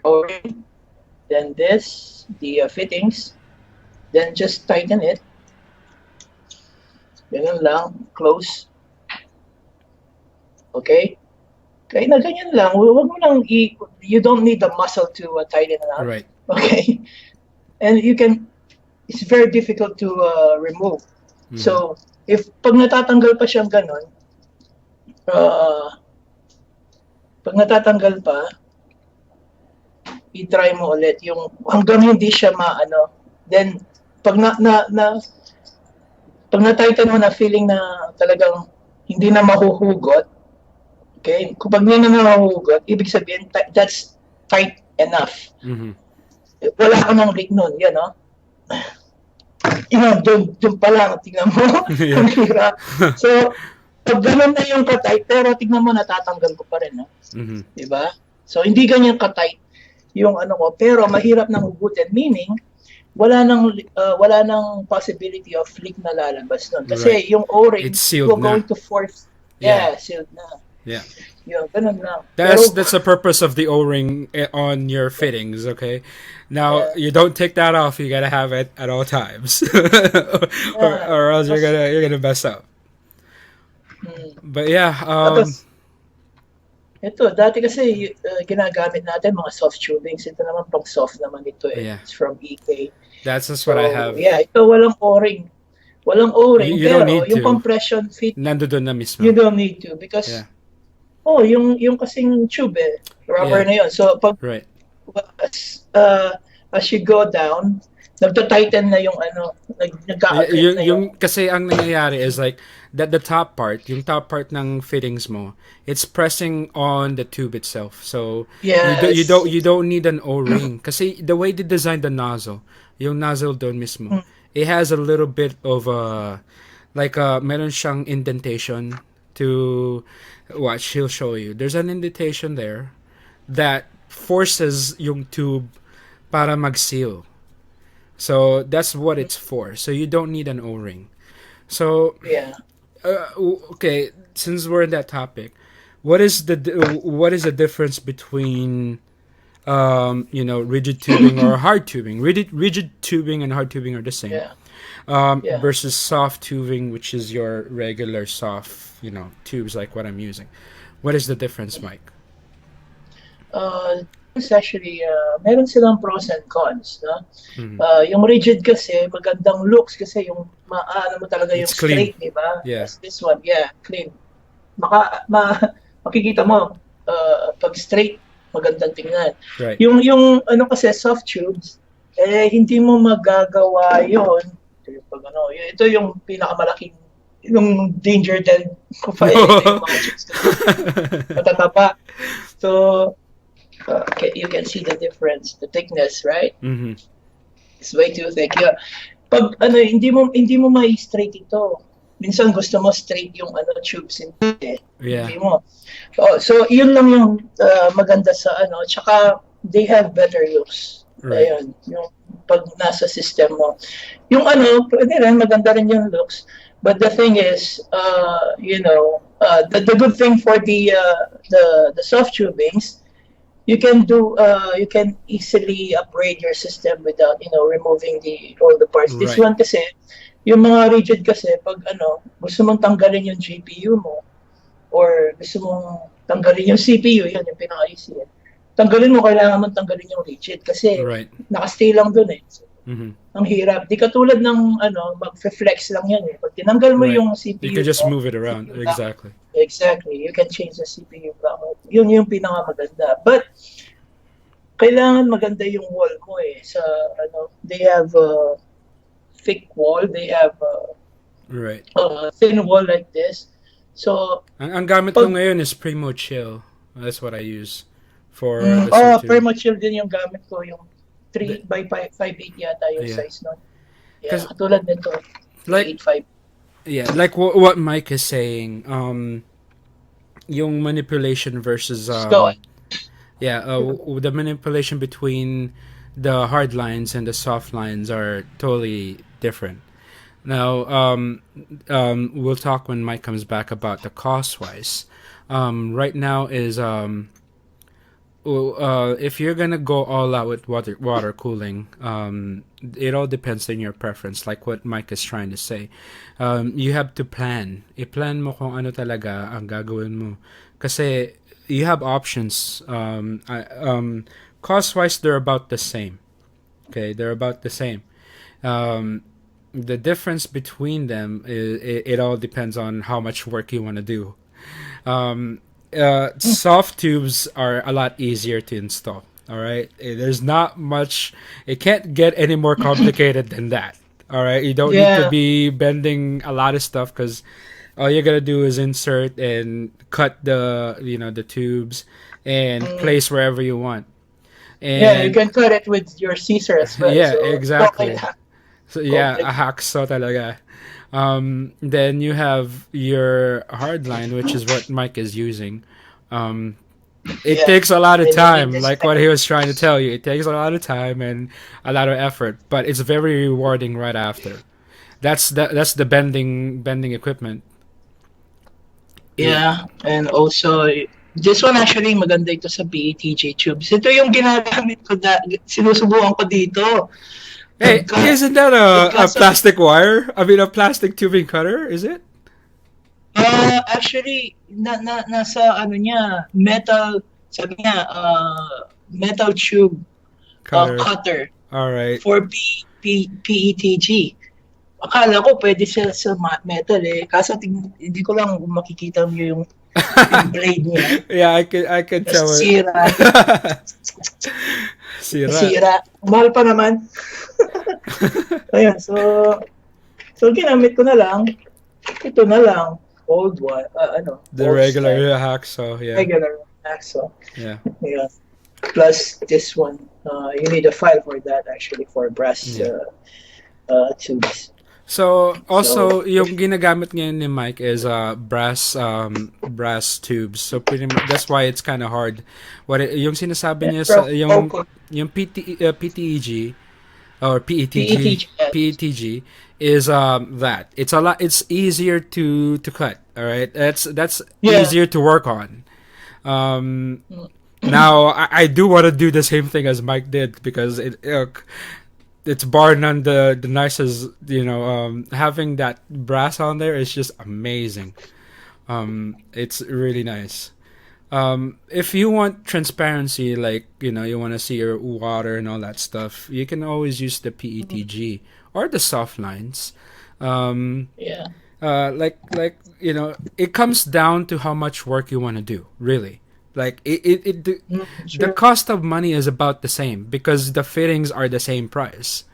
Speaker 2: O-ring, then the fittings, then just tighten it. Ganyan lang, close. Okay? Kaya na ganyan lang. Huwag mo lang you don't need the muscle to tighten it up.
Speaker 1: Right.
Speaker 2: Okay? And it's very difficult to remove. So, pag natatanggal pa siyang ganon, pag natatanggal pa, i-try mo ulit yung hanggang hindi siya then pag pag na-tighten mo na feeling na talagang hindi na mahuhugot, okay? Kung pag hindi na mahuhugot, ibig sabihin that's tight enough. Wala ka nang leak nun, yan, no? Doon pa lang, tingnan mo. Ang hirap. So, pag ganun na yung ka-tight, pero tingnan mo, natatanggal ko pa rin, no? Diba? So, hindi ganyan ka-tight. yung ano ko, pero mahirap nang hugutin, meaning wala nang possibility of leak na lalabas nun.
Speaker 1: Right.
Speaker 2: Kasi yung O-ring,
Speaker 1: It's sealed
Speaker 2: you're
Speaker 1: na.
Speaker 2: going to force,
Speaker 1: Yeah.
Speaker 2: yeah, sealed na.
Speaker 1: Yeah.
Speaker 2: Yun, ganun lang.
Speaker 1: That's
Speaker 2: Pero,
Speaker 1: that's the purpose of the O-ring on your fittings. Okay. Now
Speaker 2: yeah,
Speaker 1: you don't take that off. You gotta have it at all times,
Speaker 2: yeah.
Speaker 1: or else
Speaker 2: Tapos,
Speaker 1: you're gonna mess up.
Speaker 2: mm,
Speaker 1: But yeah.
Speaker 2: tapos, ito, dati kasi ginagamit natin mga soft tubings. Ito naman pang soft naman ito eh.
Speaker 1: Yeah.
Speaker 2: It's from EK.
Speaker 1: That's just
Speaker 2: So,
Speaker 1: what I have.
Speaker 2: yeah, ito walang O-ring. Walang O-ring,
Speaker 1: You don't
Speaker 2: pero
Speaker 1: need
Speaker 2: yung
Speaker 1: to.
Speaker 2: compression fit,
Speaker 1: Nandoon na
Speaker 2: you
Speaker 1: mismo.
Speaker 2: don't need to because
Speaker 1: Yeah.
Speaker 2: yung kasing tube eh, rubber
Speaker 1: Yeah.
Speaker 2: na yun. So pag
Speaker 1: Right.
Speaker 2: as, uh, as you go down, nagto-tighten na yung ano, nagka-agree na yung
Speaker 1: Kasi ang nangyayari is like that the top part, yung top part ng fittings mo, it's pressing on the tube itself. So
Speaker 2: yes.
Speaker 1: you don't need an O-ring kasi the way they designed the nozzle, yung nozzle doon mismo, it has a little bit of a like meron siyang indentation to watch. He'll show you. There's an indentation there that forces yung tube para mag-seal. So that's what it's for. So you don't need an O-ring. So
Speaker 2: Yeah.
Speaker 1: okay, since we're in that topic, what is the difference between rigid tubing or hard tubing? Rigid tubing and hard tubing are the same.
Speaker 2: Yeah. Yeah.
Speaker 1: Versus soft tubing, which is your regular soft, tubes like what I'm using. What is the difference, Mike?
Speaker 2: It's actually, meron silang pros and cons, no?
Speaker 1: Mhm.
Speaker 2: Yung rigid kasi, magandang looks kasi yung maano mo talaga yung
Speaker 1: It's clean.
Speaker 2: straight, di ba?
Speaker 1: Yeah.
Speaker 2: This one, yeah, clean. Makikita mo, pag straight, magandang tingnan.
Speaker 1: Right.
Speaker 2: Yung ano kasi, soft tubes, hindi mo magagawa yun. Pag ano, ito yung pinakamalaking, yung danger del ko pa yung mga tubes kasi matatapa. So, okay, you can see the difference, the thickness, right?
Speaker 1: Mm-hmm.
Speaker 2: It's way too thick. Yeah. Pag ano, hindi mo mai-straight ito. Minsan gusto mo straight yung ano tubes, hindi.
Speaker 1: Yeah.
Speaker 2: Hindi mo. So yun lang yung maganda sa ano, tsaka they have better looks.
Speaker 1: Right.
Speaker 2: Ayun, yung pag nasa system mo. Yung ano, pwede rin, maganda rin yung looks. But the thing is, the good thing for the soft tubings, you can easily upgrade your system without removing all the parts. This
Speaker 1: Right.
Speaker 2: one kasi yung mga rigid kasi pag gusto mong tanggalin yung GPU mo or gusto mong tanggalin yung CPU, yan yung pinaka-easy. Tanggalin mo, kailangan mong tanggalin yung rigid kasi
Speaker 1: Right.
Speaker 2: nakastay lang dun eh.
Speaker 1: Mm-hmm.
Speaker 2: Ang hirap. Di katulad ng mag-flex lang yan eh. Pag tinanggal mo
Speaker 1: Right.
Speaker 2: yung CPU
Speaker 1: You can just
Speaker 2: mo,
Speaker 1: move it around.
Speaker 2: CPU
Speaker 1: Exactly.
Speaker 2: Exactly. You can change the CPU block. Yun yung pinakamaganda. But kailangan maganda yung wall mo eh. Sa they have a thick wall. They have
Speaker 1: Right.
Speaker 2: a thin wall like this. So
Speaker 1: Ang gamit ko ngayon is Primo Chill. That's what I use for the C2.
Speaker 2: Primo Chill din yung gamit ko, yung 3 by 5.8 yata yung
Speaker 1: Yeah.
Speaker 2: size nun. Yeah,
Speaker 1: 'Cause,
Speaker 2: katulad nito.
Speaker 1: like
Speaker 2: 8.5.
Speaker 1: yeah, like what Mike is saying, yung manipulation versus
Speaker 2: Go on.
Speaker 1: the manipulation between the hard lines and the soft lines are totally different. Now, we'll talk when Mike comes back about the cost wise. Right now is if you're gonna go all out with water cooling, it all depends on your preference. Like what Mike is trying to say, you have to plan. I-plan mo kung ano talaga ang gagawin mo. Kasi you have options. Cost wise, they're about the same. Okay, they're about the same. The difference between them it all depends on how much work you want to do. Soft tubes are a lot easier to install. All right, there's not much. It can't get any more complicated than that. All right, you don't need to be bending a lot of stuff because all you gotta do is insert and cut the the tubes and place wherever you want. And
Speaker 2: you can cut it with your scissor as well.
Speaker 1: Yeah,
Speaker 2: so,
Speaker 1: exactly.
Speaker 2: Okay.
Speaker 1: So yeah, a hacksaw talaga. Then you have your hard line, which is what Mike is using. It
Speaker 2: Yeah,
Speaker 1: takes a lot of
Speaker 2: I need
Speaker 1: time,
Speaker 2: this.
Speaker 1: like what he was trying to tell you. It takes a lot of time and a lot of effort, but it's very rewarding right after. That's the bending equipment.
Speaker 2: Yeah, and also, this one actually maganda ito sa PETG tubes. Ito yung ginagamit ko sinusubukan ko dito.
Speaker 1: Hey, isn't that a
Speaker 2: Nagkasa,
Speaker 1: plastic wire? I mean, a plastic tubing cutter, is it?
Speaker 2: actually, nasa ano niya, metal, sabi niya, metal tube
Speaker 1: Cutter.
Speaker 2: cutter
Speaker 1: All right.
Speaker 2: for PETG. Akala ko pwede siya sa metal eh. Kaso hindi ko lang makikita niyo yung blade niya.
Speaker 1: Yeah, I could tell it.
Speaker 2: Nasira.
Speaker 1: Sira.
Speaker 2: Nasira. Mahal pa naman. Ayan, so ginamit ko na lang. Ito na lang. Old one.
Speaker 1: The
Speaker 2: old
Speaker 1: regular
Speaker 2: style.
Speaker 1: hacksaw, yeah.
Speaker 2: Regular axle.
Speaker 1: Yeah.
Speaker 2: Yeah. Plus this one. You need a file for that actually for brass
Speaker 1: Yeah.
Speaker 2: tubes.
Speaker 1: So also
Speaker 2: So,
Speaker 1: yung ginagamit ngayon ni Mike is brass tubes. So pretty much that's why it's kind of hard. Yung sinasabi niya sa yung PTEG or PETG PETG is that it's easier to cut. All right, that's
Speaker 2: Yeah.
Speaker 1: easier to work on. Um, Now I do want to do the same thing as Mike did because it's bar none the nicest. Having that brass on there is just amazing. It's really nice. If you want transparency, like you want to see your water and all that stuff, you can always use the PETG or the soft lines.
Speaker 2: Yeah.
Speaker 1: It comes down to how much work you want to do, really. Like the
Speaker 2: Sure.
Speaker 1: cost of money is about the same because the fittings are the same price.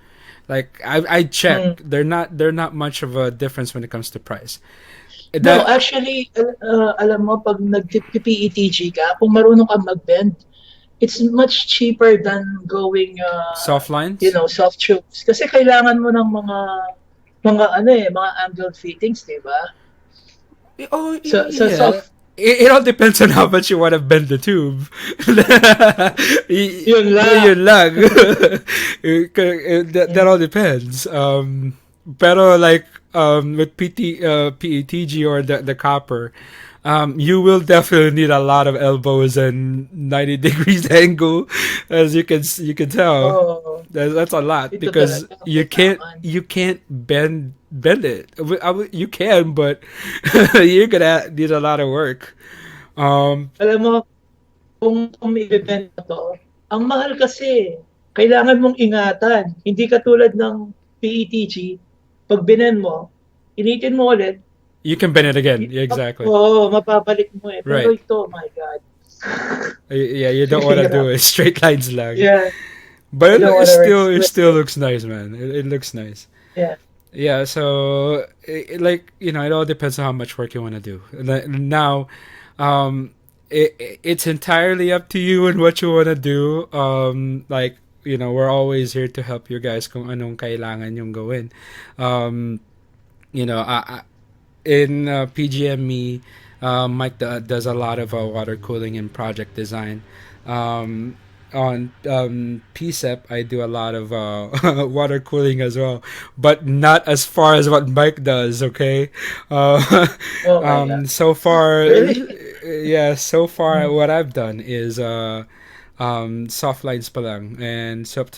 Speaker 1: Like I checked, they're not much of a difference when it comes to price.
Speaker 2: No, actually, alam mo, pag nag-PETG ka, kung marunong ka mag-bend, it's much cheaper than going,
Speaker 1: Soft lines.
Speaker 2: soft tubes. Kasi kailangan mo ng mga angle fittings, di ba?
Speaker 1: Oh,
Speaker 2: Sa
Speaker 1: yeah.
Speaker 2: soft,
Speaker 1: It all depends on how much you want to bend the tube.
Speaker 2: Yun lang.
Speaker 1: Yun lang. That all depends. Pero like with PETG or the copper, you will definitely need a lot of elbows and 90 degrees angle, as you can tell.
Speaker 2: oh,
Speaker 1: That's a lot
Speaker 2: ito
Speaker 1: because
Speaker 2: talaga, kailangan.
Speaker 1: you can't bend it. You can, but you're gonna need a lot of work.
Speaker 2: Alam mo, kung i-bend mo to, ang mahal kasi, kailangan mong ingatan. Hindi katulad ng PETG, pag binend mo, initin mo ulit,
Speaker 1: You can bend it again. Yeah, exactly.
Speaker 2: Oo, mapapalik mo eh. Pero
Speaker 1: Right.
Speaker 2: ito, my God.
Speaker 1: Yeah, you don't want to do it. Straight lines lang.
Speaker 2: Yeah,
Speaker 1: But
Speaker 2: you don't
Speaker 1: it
Speaker 2: wanna
Speaker 1: it
Speaker 2: risk
Speaker 1: still looks nice, man. It looks nice.
Speaker 2: yeah.
Speaker 1: Yeah, so it all depends on how much work you want to do. Now, it's entirely up to you and what you want to do. We're always here to help you guys kung anong kailangan yung gawin. In PGME, Mike does a lot of water cooling and project design. On PCEP, I do a lot of water cooling as well, but not as far as what Mike does. Okay,
Speaker 2: Oh my God.
Speaker 1: so far,
Speaker 2: Really?
Speaker 1: yeah, so far what I've done is soft lines pa lang and soft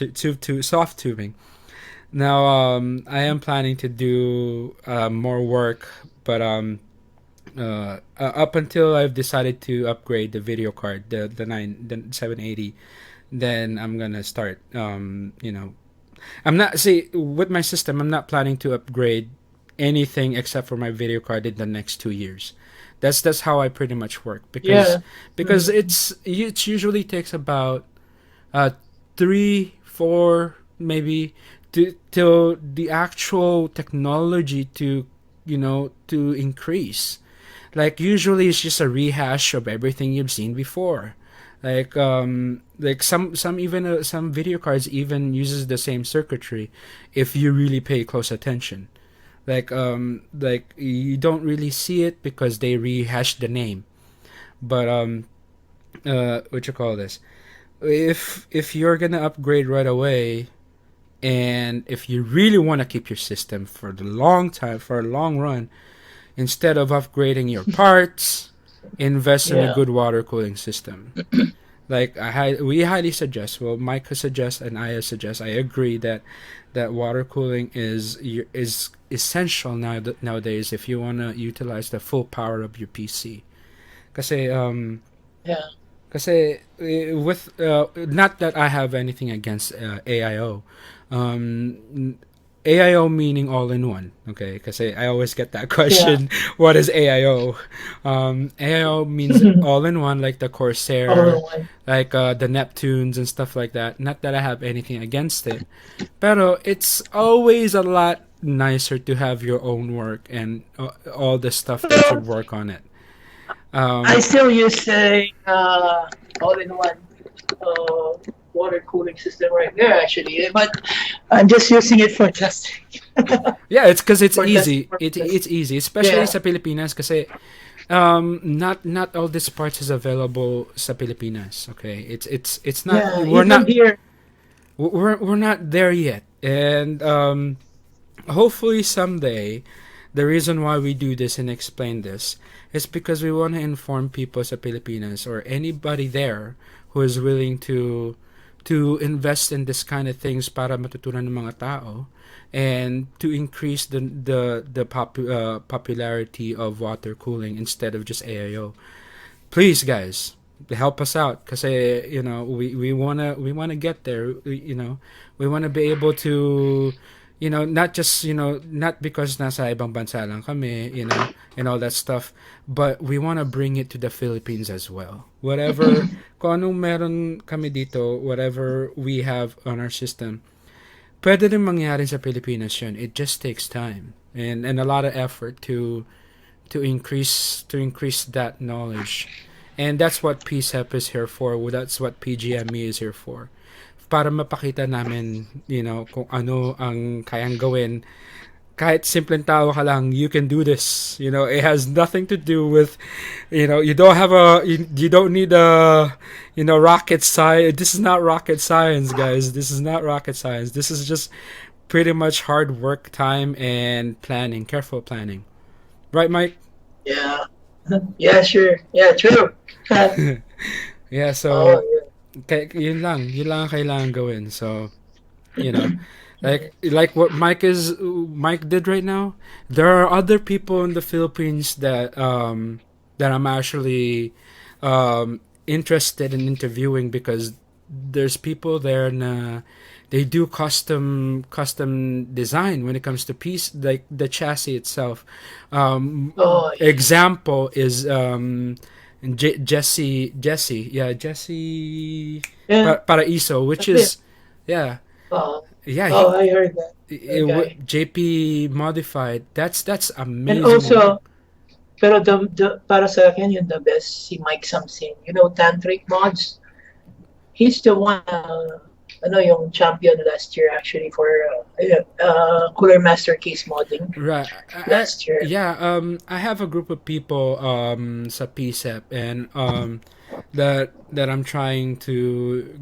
Speaker 1: tubing. Now, I am planning to do more work, but up until I've decided to upgrade the video card, the 780, then I'm gonna start. I'm not with my system. I'm not planning to upgrade anything except for my video card in the next 2 years. That's how I pretty much work
Speaker 2: Yeah.
Speaker 1: because it usually takes about 3-4 maybe till the actual technology to increase. Like usually it's just a rehash of everything you've seen before. Like some even some video cards even uses the same circuitry if you really pay close attention. Like you don't really see it because they rehash the name. But what you call this, if you're gonna upgrade right away, and if you really want to keep your system for the long time, for a long run, instead of upgrading your parts, invest in a
Speaker 2: Yeah.
Speaker 1: good water cooling system. Like we highly suggest. Well, Mike suggests and I suggest. I agree that water cooling is essential nowadays if you want to utilize the full power of your PC. Kasi
Speaker 2: Yeah.
Speaker 1: with not that I have anything against AIO. Um, AIO meaning all in one, okay? Because I always get that
Speaker 2: Yeah.
Speaker 1: question, what is AIO? AIO means all in one, like the
Speaker 2: All
Speaker 1: Corsair,
Speaker 2: in one.
Speaker 1: like the Neptunes and stuff like that. Not that I have anything against it, pero it's always a lot nicer to have your own work and all the stuff that you work on it.
Speaker 2: I
Speaker 1: Um,
Speaker 2: still use a all-in-one water cooling system right there, actually. But I'm just using it for testing.
Speaker 1: yeah, it's because it's
Speaker 2: For testing
Speaker 1: easy.
Speaker 2: purposes.
Speaker 1: It's easy, especially
Speaker 2: Yeah.
Speaker 1: sa Pilipinas kasi not all these parts is available sa Pilipinas. Okay, it's not
Speaker 2: Yeah. Even here.
Speaker 1: we're not there yet, and hopefully someday, the reason why we do this and explain this is because we want to inform people sa Pilipinas or anybody there who is willing to invest in this kind of things para matutunan ng mga tao and to increase the popularity of water cooling instead of just AIO. Please, guys, help us out kasi we wanna get there. We wanna be able to not just not because nasa ibang bansa lang kami, and all that stuff, but we want to bring it to the Philippines as well. Whatever kung anong meron kami dito, whatever we have on our system, pwede rin mangyari sa Pilipinas yun. It just takes time and a lot of effort to increase that knowledge. And that's what PCEP is here for. That's what PGME is here for. Para mapakita namin, kung ano ang kayang gawin. Kahit simpleng tao ka lang, you can do this. It has nothing to do with, you don't have you don't need rocket science. This is not rocket science, guys. This is not rocket science. This is just pretty much hard work, time, and planning, careful planning. Right, Mike?
Speaker 2: Yeah. Yeah, sure. Yeah, true.
Speaker 1: Yeah,
Speaker 2: Oh,
Speaker 1: so yun lang ang kailangan gawin. So, you know, like what Mike did right now. There are other people in the Philippines that I'm actually interested in interviewing because there's people there na they do custom design when it comes to piece like the chassis itself.
Speaker 2: oh,
Speaker 1: Example is Jesse
Speaker 2: yeah.
Speaker 1: Paraiso, which
Speaker 2: That's it.
Speaker 1: is yeah
Speaker 2: Oh,
Speaker 1: yeah
Speaker 2: oh, I heard that.
Speaker 1: he,
Speaker 2: Okay.
Speaker 1: JP modified. That's
Speaker 2: And
Speaker 1: amazing work.
Speaker 2: also, pero para sa akin, yun the best, si Mike Samsin. Tantric Mods? He's the one, yung champion last year actually for Cooler Master Case modding
Speaker 1: Right.
Speaker 2: last year.
Speaker 1: Yeah, I have a group of people sa PSEP and that I'm trying to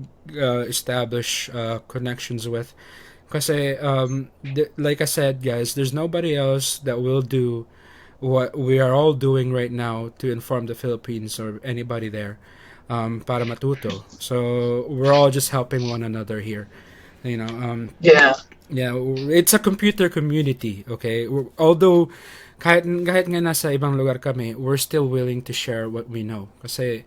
Speaker 1: establish connections with. Kasi like I said, guys, there's nobody else that will do what we are all doing right now to inform the Philippines or anybody there para matuto. So we're all just helping one another here.
Speaker 2: Yeah.
Speaker 1: Yeah, it's a computer community, okay? Although kahit nga nasa ibang lugar kami, we're still willing to share what we know. Kasi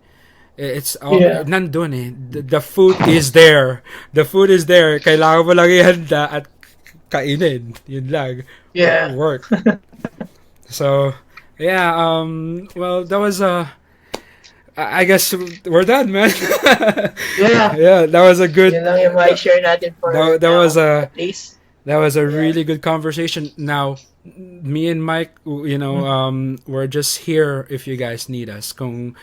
Speaker 1: it's all
Speaker 2: Yeah.
Speaker 1: nandun eh. The food is there. The food is there. Kailangan mo lang ihanda at kainin. Yun lang.
Speaker 2: Yeah.
Speaker 1: Work. So, yeah, well, that was I guess we're done, man.
Speaker 2: Yeah.
Speaker 1: Yeah, that was a good
Speaker 2: Yun lang yung share natin for
Speaker 1: that
Speaker 2: now,
Speaker 1: was a
Speaker 2: at least.
Speaker 1: that was a
Speaker 2: Yeah.
Speaker 1: really good conversation. Now, me and Mike, we're just here if you guys need us. Kung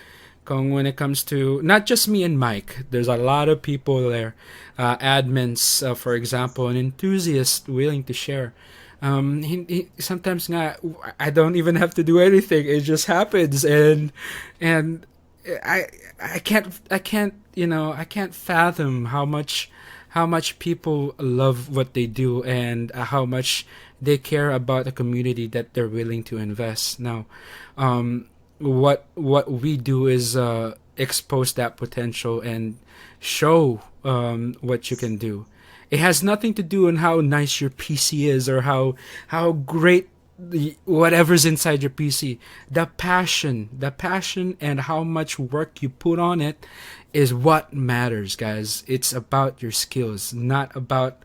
Speaker 1: when it comes to not just me and Mike, there's a lot of people there, admins, for example, an enthusiast willing to share. Sometimes nga I don't even have to do anything; it just happens, and I I can't I can't fathom how much people love what they do, and how much they care about the community that they're willing to invest. Now, um, what we do is expose that potential and show what you can do. It has nothing to do on how nice your PC is, or how great whatever's inside your PC. The passion, and how much work you put on it is what matters, guys. It's about your skills, not about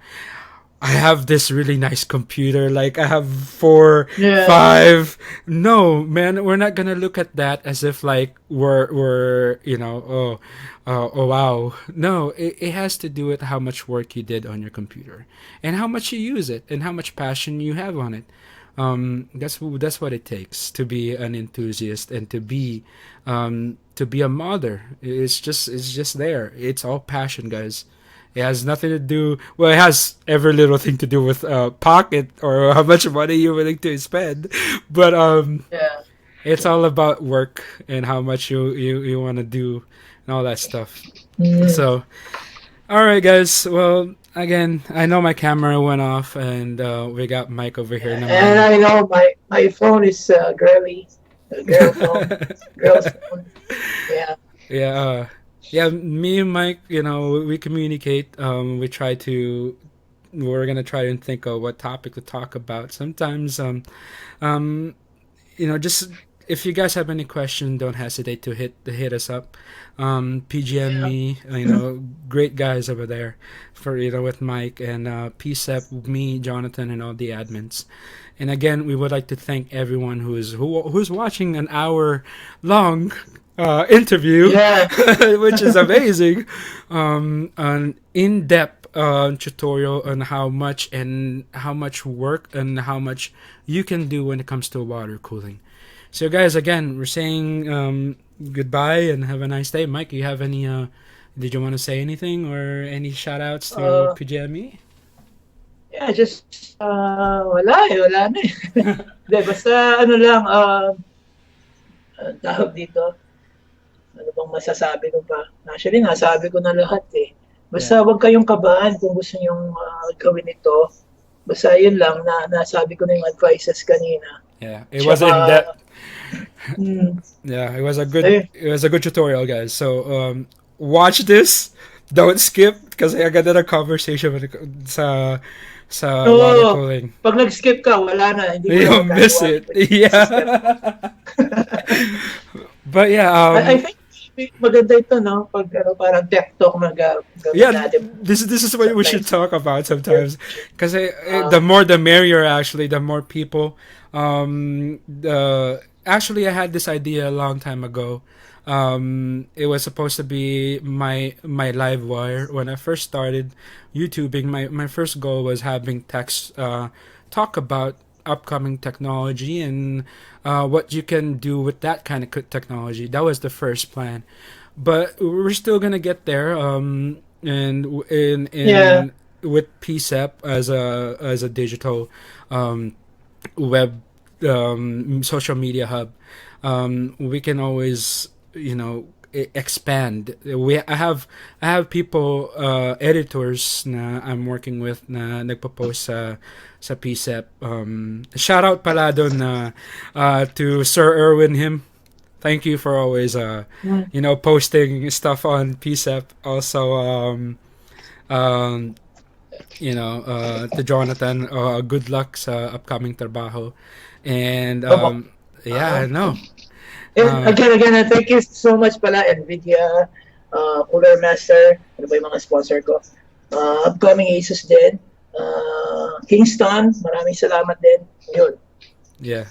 Speaker 1: I have this really nice computer, like I have four,
Speaker 2: Yeah.
Speaker 1: five. No, man, we're not gonna look at that as if like we're oh wow. No, it has to do with how much work you did on your computer, and how much you use it, and how much passion you have on it. That's what it takes to be an enthusiast, and to be a modder. It's just there. It's all passion, guys. It has nothing to do. Well, it has every little thing to do with pocket, or how much money you're willing to spend, but
Speaker 2: Yeah.
Speaker 1: it's all about work, and how much you want to do, and all that stuff.
Speaker 2: Mm.
Speaker 1: So, all right, guys. Well, again, I know my camera went off, and we got Mike over here
Speaker 2: And
Speaker 1: naman.
Speaker 2: I know my phone is girly, a girl phone, girl's phone. Yeah.
Speaker 1: Yeah, yeah. Me and Mike, we communicate. We're gonna try and think of what topic to talk about. Sometimes, um, just if you guys have any question, don't hesitate to hit us up. PGM
Speaker 2: Yeah.
Speaker 1: me, great guys over there, for with Mike, and PSEP, me, Jonathan, and all the admins. And again, we would like to thank everyone who's watching an hour long interview,
Speaker 2: Yeah.
Speaker 1: which is amazing. An in-depth tutorial on how much work, and how much you can do when it comes to water cooling. So, guys, again, we're saying goodbye and have a nice day. Mike, you have any? Did you want to say anything, or any shout outs to
Speaker 2: Uh,
Speaker 1: PGME?
Speaker 2: yeah, just wala na eh. Hindi, basta ano lang, tawag dito, ano bang masasabi ko pa? Actually, nasabi ko na lahat eh.
Speaker 1: Yeah,
Speaker 2: Basta huwag kayong kabahan kung gusto niyong gawin ito. Basta yun lang, nasabi ko na yung advices kanina.
Speaker 1: yeah. It was
Speaker 2: Tsaka,
Speaker 1: in depth.
Speaker 2: mm,
Speaker 1: Yeah,
Speaker 2: eh,
Speaker 1: it was a good tutorial, guys. So watch this. Don't skip, because I got a conversation with sa water
Speaker 2: oo,
Speaker 1: cooling.
Speaker 2: pag nag-skip ka, wala na, hindi mo na
Speaker 1: You'll miss
Speaker 2: magagawa
Speaker 1: it.
Speaker 2: sa step.
Speaker 1: Yeah. But yeah,
Speaker 2: I think maganda ito, no? Pag parang tech talk gawin
Speaker 1: yeah.
Speaker 2: natin
Speaker 1: This is what we should
Speaker 2: sometimes.
Speaker 1: talk about sometimes, because
Speaker 2: Uh,
Speaker 1: the more the merrier. Actually, the more people. Actually, I had this idea a long time ago. It was supposed to be my live wire when I first started YouTubing. My first goal was having text talk about upcoming technology, and what you can do with that kind of technology. That was the first plan, but we're still gonna get there. And
Speaker 2: yeah.
Speaker 1: in with PSEP as a digital web social media hub, we can always expand. I have people, editors na I'm working with, na nagpo-post sa PSEP. Shout out pala doon to Sir Erwin Him. Thank you for always
Speaker 2: Mm.
Speaker 1: posting stuff on PSEP. Also, um, to Jonathan, good luck sa upcoming trabaho. And
Speaker 2: Opo.
Speaker 1: yeah, no.
Speaker 2: And
Speaker 1: Uh,
Speaker 2: again, thank you so much pala, NVIDIA, Cooler Master, ano ba yung mga sponsor ko? Upcoming Asus din, Kingston, maraming salamat din. Yun.
Speaker 1: yeah.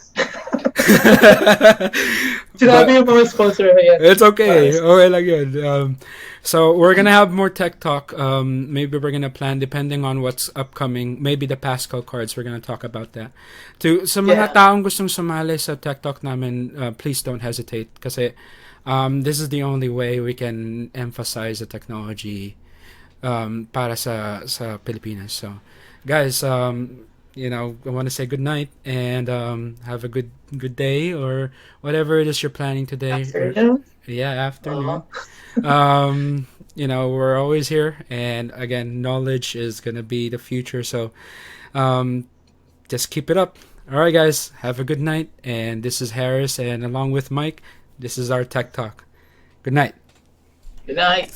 Speaker 2: Sinabi
Speaker 1: But
Speaker 2: yung mga sponsor ko yan.
Speaker 1: it's okay.
Speaker 2: Para
Speaker 1: Okay lang yun. So we're gonna have more tech talk. Maybe we're gonna plan, depending on what's upcoming. Maybe the Pascal cards. We're gonna talk about that. Sa mga
Speaker 2: yeah.
Speaker 1: taong gustong sumali sa tech talk namin, please don't hesitate. Kasi this is the only way we can emphasize the technology para sa Pilipinas. So, guys, I want to say good night and have a good day or whatever it is you're planning today.
Speaker 2: Afternoon.
Speaker 1: Yeah, afternoon.
Speaker 2: Uh,
Speaker 1: We're always here, and again, knowledge is gonna be the future. So, um, just keep it up. All right, guys, have a good night. And this is Harris, and along with Mike, this is our Tech Talk. Good night.
Speaker 2: Good night.